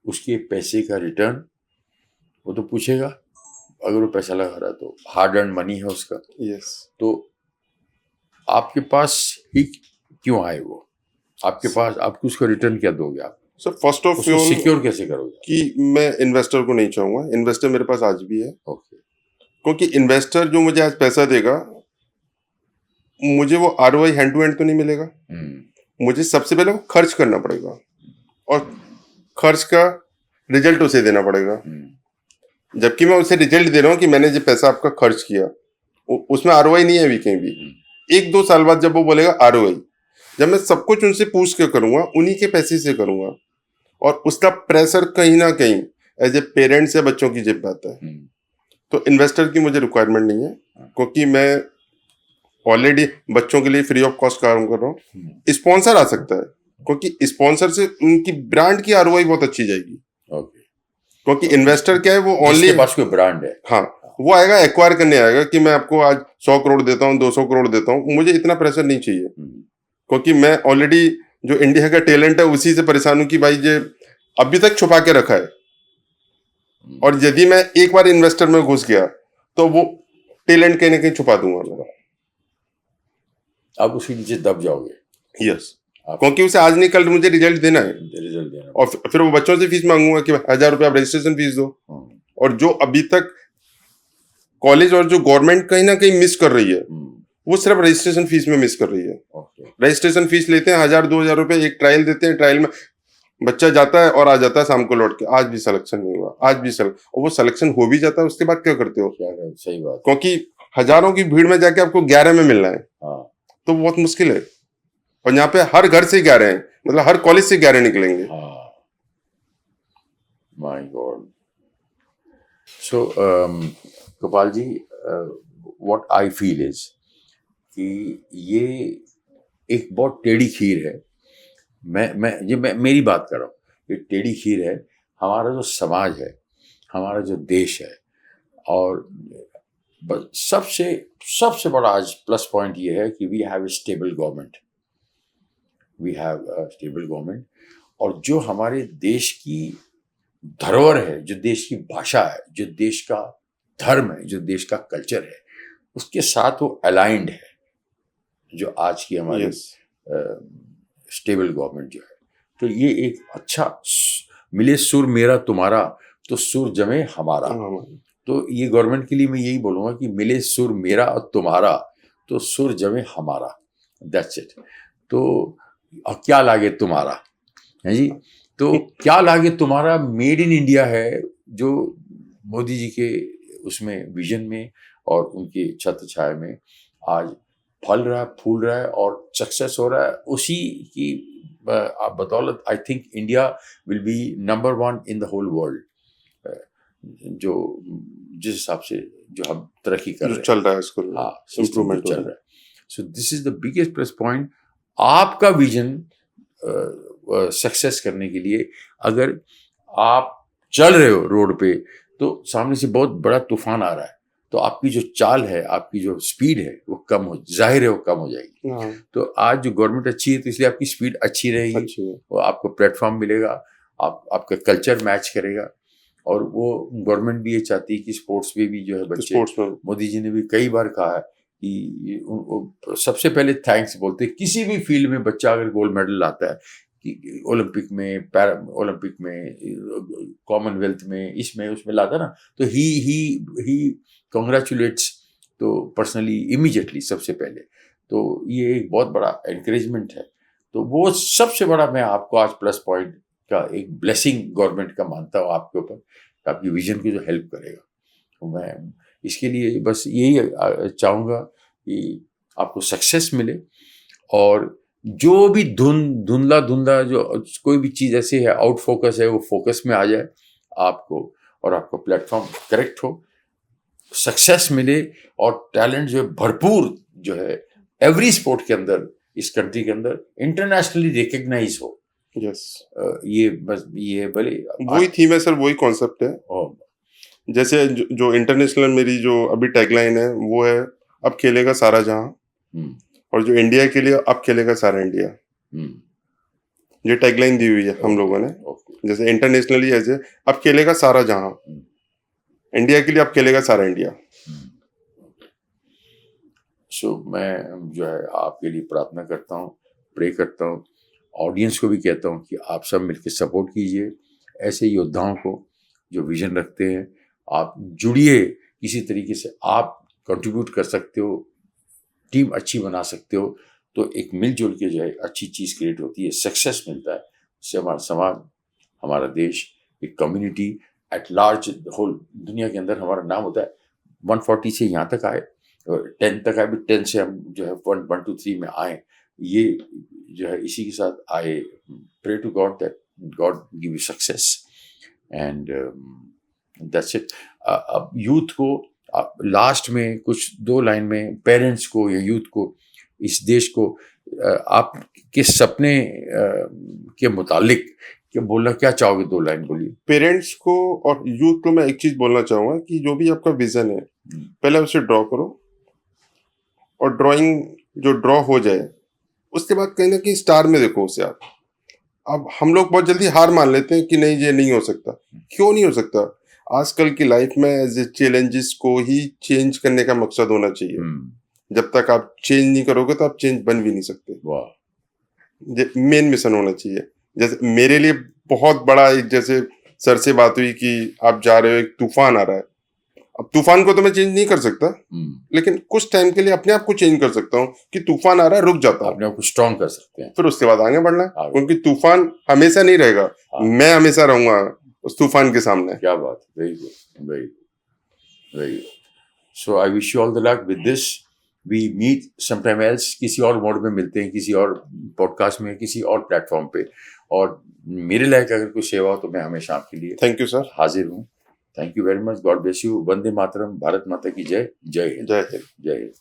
[SPEAKER 1] उसके पैसे का रिटर्न वो तो पूछेगा। अगर वो पैसा लगा रहा है तो हार्ड अर्न मनी है उसका।
[SPEAKER 2] यस।
[SPEAKER 1] तो आपके पास ही क्यों आए वो, आपके पास आपको उसका रिटर्न क्या दोगे आप?
[SPEAKER 2] सर फर्स्ट ऑफ
[SPEAKER 1] उसको सिक्योर कैसे करोगे?
[SPEAKER 2] कि मैं इन्वेस्टर को नहीं चाहूंगा। इन्वेस्टर मेरे पास आज भी है।
[SPEAKER 1] ओके।
[SPEAKER 2] क्योंकि इन्वेस्टर जो मुझे आज पैसा देगा, मुझे वो ROI हैंड टू हैंड तो नहीं मिलेगा। मुझे सबसे पहले वो खर्च करना पड़ेगा, और खर्च का रिजल्ट उसे देना पड़ेगा। जबकि मैं उसे रिजल्ट दे रहा हूँ कि मैंने जो पैसा आपका खर्च किया, उसमें ROI नहीं है अभी कहीं भी। 1-2 साल बाद जब वो बोलेगा ROI, जब मैं सब कुछ उनसे पूछ के करूंगा, उन्हीं के पैसे से करूंगा, और उसका प्रेशर कहीं ना कहीं एज ए पेरेंट्स या बच्चों की जेब पे आता है। तो इन्वेस्टर की मुझे रिक्वायरमेंट नहीं है, क्योंकि मैं ऑलरेडी बच्चों के लिए फ्री ऑफ कॉस्ट काम कर रहा हूँ। स्पॉन्सर आ सकता है, क्योंकि स्पॉन्सर से उनकी ब्रांड की ROI बहुत अच्छी जाएगी।
[SPEAKER 1] ओके।
[SPEAKER 2] क्योंकि इन्वेस्टर क्या है, वो ओनली
[SPEAKER 1] जिसके पास कोई ब्रांड है,
[SPEAKER 2] हाँ, वो आएगा एक्वायर करने आएगा कि मैं आपको आज 100 करोड़ देता हूँ, 200 करोड़ देता हूँ। मुझे इतना प्रेशर नहीं चाहिए, क्योंकि मैं ऑलरेडी जो इंडिया का टैलेंट है उसी से परेशान हूँ कि भाई ये अभी तक छुपा के रखा है, और यदि मैं एक बार इन्वेस्टर में घुस गया तो वो टैलेंट कहीं ना कहीं छुपा दूंगा मैं।
[SPEAKER 1] आप उसके नीचे दब जाओगे।
[SPEAKER 2] यस, क्योंकि उसे आज नहीं कल मुझे रिजल्ट देना है,
[SPEAKER 1] रिजल्ट देना।
[SPEAKER 2] और फिर वो बच्चों से फीस मांगूंगा कि 1000 रुपये आप रजिस्ट्रेशन फीस दो। और जो अभी तक कॉलेज और जो गवर्नमेंट कहीं ना कहीं मिस कर रही है, वो सिर्फ रजिस्ट्रेशन फीस में मिस कर रही है। रजिस्ट्रेशन फीस लेते हैं 1000-2000 रुपए, एक ट्रायल देते हैं, ट्रायल में बच्चा जाता है और आ जाता है शाम को लौट के, आज भी सिलेक्शन नहीं हुआ, आज भी और वो सिलेक्शन हो भी जाता है, उसके बाद क्या करते हो?
[SPEAKER 1] सही बात।
[SPEAKER 2] क्योंकि हजारों की भीड़ में जाके आपको 11 में मिलना है, तो बहुत मुश्किल है। और यहाँ पे हर घर से 11 हैं, मतलब हर कॉलेज से 11 निकलेंगे।
[SPEAKER 1] My god. So Gopal ji, what I feel is कि ये एक बहुत टेढ़ी खीर है। मैं मेरी बात कर रहा हूँ, ये टेढ़ी खीर है। हमारा जो समाज है, हमारा जो देश है, और सबसे बड़ा आज प्लस पॉइंट ये है कि we have a stable government, we have a stable government. और जो हमारे देश की धरोहर है, जो देश की भाषा है, जो देश का धर्म है, जो देश का कल्चर है, उसके साथ वो अलाइंड है। जो आज की हमारी स्टेबल गवर्नमेंट जो है, तो ये एक अच्छा मिले सुर मेरा तुम्हारा तो सुर जमे हमारा। तो ये गवर्नमेंट के लिए मैं यही बोलूँगा कि मिले सुर मेरा और तुम्हारा तो सुर जमे हमारा, दैट्स इट। तो और क्या लागे तुम्हारा है जी। तो क्या लागे तुम्हारा मेड इन इंडिया है, जो मोदी जी के उसमें विजन में और उनके छत्र छाया में आज फल रहा है, फूल रहा है और सक्सेस हो रहा है। उसी की बदौलत I think India will be number 1 in the whole world, जो जिस हिसाब से जो हम तरक्की कर
[SPEAKER 2] जो
[SPEAKER 1] रहे
[SPEAKER 2] चल रहा है इसको
[SPEAKER 1] हाँ
[SPEAKER 2] इम्प्रूवमेंट
[SPEAKER 1] चल रहा है। So this is the biggest plus point. आपका विजन सक्सेस करने के लिए, अगर आप चल रहे हो रोड पे तो सामने से बहुत बड़ा तूफान आ रहा है, तो आपकी जो चाल है, आपकी जो स्पीड है वो कम हो, जाहिर है वो कम हो जाएगी।
[SPEAKER 2] हाँ
[SPEAKER 1] तो आज जो गवर्नमेंट अच्छी है तो इसलिए आपकी स्पीड अच्छी रहेगी,
[SPEAKER 2] अच्छी है
[SPEAKER 1] वो आपको प्लेटफॉर्म मिलेगा, आपका कल्चर मैच करेगा। और वो गवर्नमेंट भी ये चाहती है कि स्पोर्ट्स में भी जो है बच्चे,
[SPEAKER 2] स्पोर्ट्स में
[SPEAKER 1] मोदी जी ने भी कई बार कहा है कि सबसे पहले थैंक्स बोलते हैं किसी भी फील्ड में बच्चा अगर गोल्ड मेडल लाता है, कि ओलंपिक में, पैरा ओलंपिक में, कॉमनवेल्थ में, इसमें उसमें लाता ना, तो ही कॉन्ग्रेचुलेट्स तो पर्सनली इमीडिएटली सबसे पहले। तो ये एक बहुत बड़ा एनकरेजमेंट है। तो वो सबसे बड़ा मैं आपको आज प्लस पॉइंट का एक ब्लेसिंग गवर्नमेंट का मानता हूँ आपके ऊपर, आपकी विजन की जो हेल्प करेगा। तो मैं इसके लिए बस यही चाहूँगा कि आपको सक्सेस मिले, और जो भी धुंधला जो कोई भी चीज़ ऐसी है आउट फोकस है, वो फोकस में आ जाए आपको, और आपका प्लेटफॉर्म करेक्ट हो, सक्सेस मिले, और टैलेंट जो है भरपूर जो है एवरी स्पोर्ट के अंदर, इस कंट्री के अंदर इंटरनेशनली रिकग्नाइज हो।
[SPEAKER 2] यस
[SPEAKER 1] ये बस ये भले
[SPEAKER 2] वही थीम है सर, वही कॉन्सेप्ट है।
[SPEAKER 1] ओ,
[SPEAKER 2] जैसे जो इंटरनेशनल मेरी जो अभी टैगलाइन है वो है, अब खेलेगा सारा जहां,
[SPEAKER 1] हम्म,
[SPEAKER 2] और जो इंडिया के लिए अब खेलेगा सारा इंडिया,
[SPEAKER 1] हम्म,
[SPEAKER 2] ये टैगलाइन दी हुई है हम लोगों ने।
[SPEAKER 1] ओके,
[SPEAKER 2] जैसे इंटरनेशनली ऐसे अब खेलेगा सारा जहां, इंडिया के लिए अब खेलेगा सारा इंडिया।
[SPEAKER 1] सो मैं जो है आपके लिए प्रार्थना करता हूँ, प्रे करता हूँ, ऑडियंस को भी कहता हूँ कि आप सब मिलकर सपोर्ट कीजिए ऐसे योद्धाओं को जो विजन रखते हैं। आप जुड़िए किसी तरीके से, आप कंट्रीब्यूट कर सकते हो, टीम अच्छी बना सकते हो, तो एक मिलजुल के जो है अच्छी चीज़ क्रिएट होती है, सक्सेस मिलता है। उससे हमारा समाज, हमारा देश, एक कम्युनिटी एट लार्ज, होल दुनिया के अंदर हमारा नाम होता है। 140 से यहाँ तक आए, 10 तक आए, भी 10 से हम जो है 1 2 3 में आए, ये जो है इसी के साथ आए। Pray to god that god give you success and that's it. अब यूथ को लास्ट में कुछ 2 लाइन में पेरेंट्स को या यूथ को, इस देश को आप किस सपने के मुतालिक क्या बोलना, क्या चाहोगे? 2 लाइन बोलिए।
[SPEAKER 2] पेरेंट्स को और यूथ को मैं एक चीज बोलना चाहूंगा कि जो भी आपका विजन है, पहले उसे ड्रॉ करो, और ड्राइंग जो ड्रॉ हो जाए उसके बाद कहीं ना कहीं स्टार में देखो उसे आप। अब हम लोग बहुत जल्दी हार मान लेते हैं कि नहीं ये नहीं हो सकता। क्यों नहीं हो सकता? आजकल की लाइफ में एज ए चैलेंजेस को ही चेंज करने का मकसद होना चाहिए। जब तक आप चेंज नहीं करोगे तो आप चेंज बन भी नहीं सकते।
[SPEAKER 1] वाह,
[SPEAKER 2] मेन मिशन होना चाहिए। जैसे मेरे लिए बहुत बड़ा एक, जैसे सर से बात हुई कि आप जा रहे हो, एक तूफान आ रहा है। अब तूफान को तो मैं चेंज नहीं कर सकता, लेकिन कुछ टाइम के लिए अपने आप को चेंज कर सकता हूँ कि तूफान आ रहा है, रुक जाता हूँ,
[SPEAKER 1] अपने आप को स्ट्रॉन्ग कर सकते हैं,
[SPEAKER 2] फिर उसके बाद आगे बढ़ना है।
[SPEAKER 1] आगे।
[SPEAKER 2] क्योंकि तूफान हमेशा नहीं रहेगा, मैं हमेशा रहूंगा उस तूफान के सामने।
[SPEAKER 1] क्या बात, very good, very good, very good. So I wish you all the luck with this. We meet sometime else, किसी और मोड में मिलते हैं, किसी और पॉडकास्ट में, किसी और प्लेटफॉर्म पे। और मेरे लायक अगर कोई सेवा हो तो मैं हमेशा आपके लिए
[SPEAKER 2] थैंक यू सर,
[SPEAKER 1] हाजिर हूँ। Thank you very much. God bless you. Vande Mataram. Bharat Mata की जय। जय हिंद।
[SPEAKER 2] जय हिंद।
[SPEAKER 1] जय हिंद।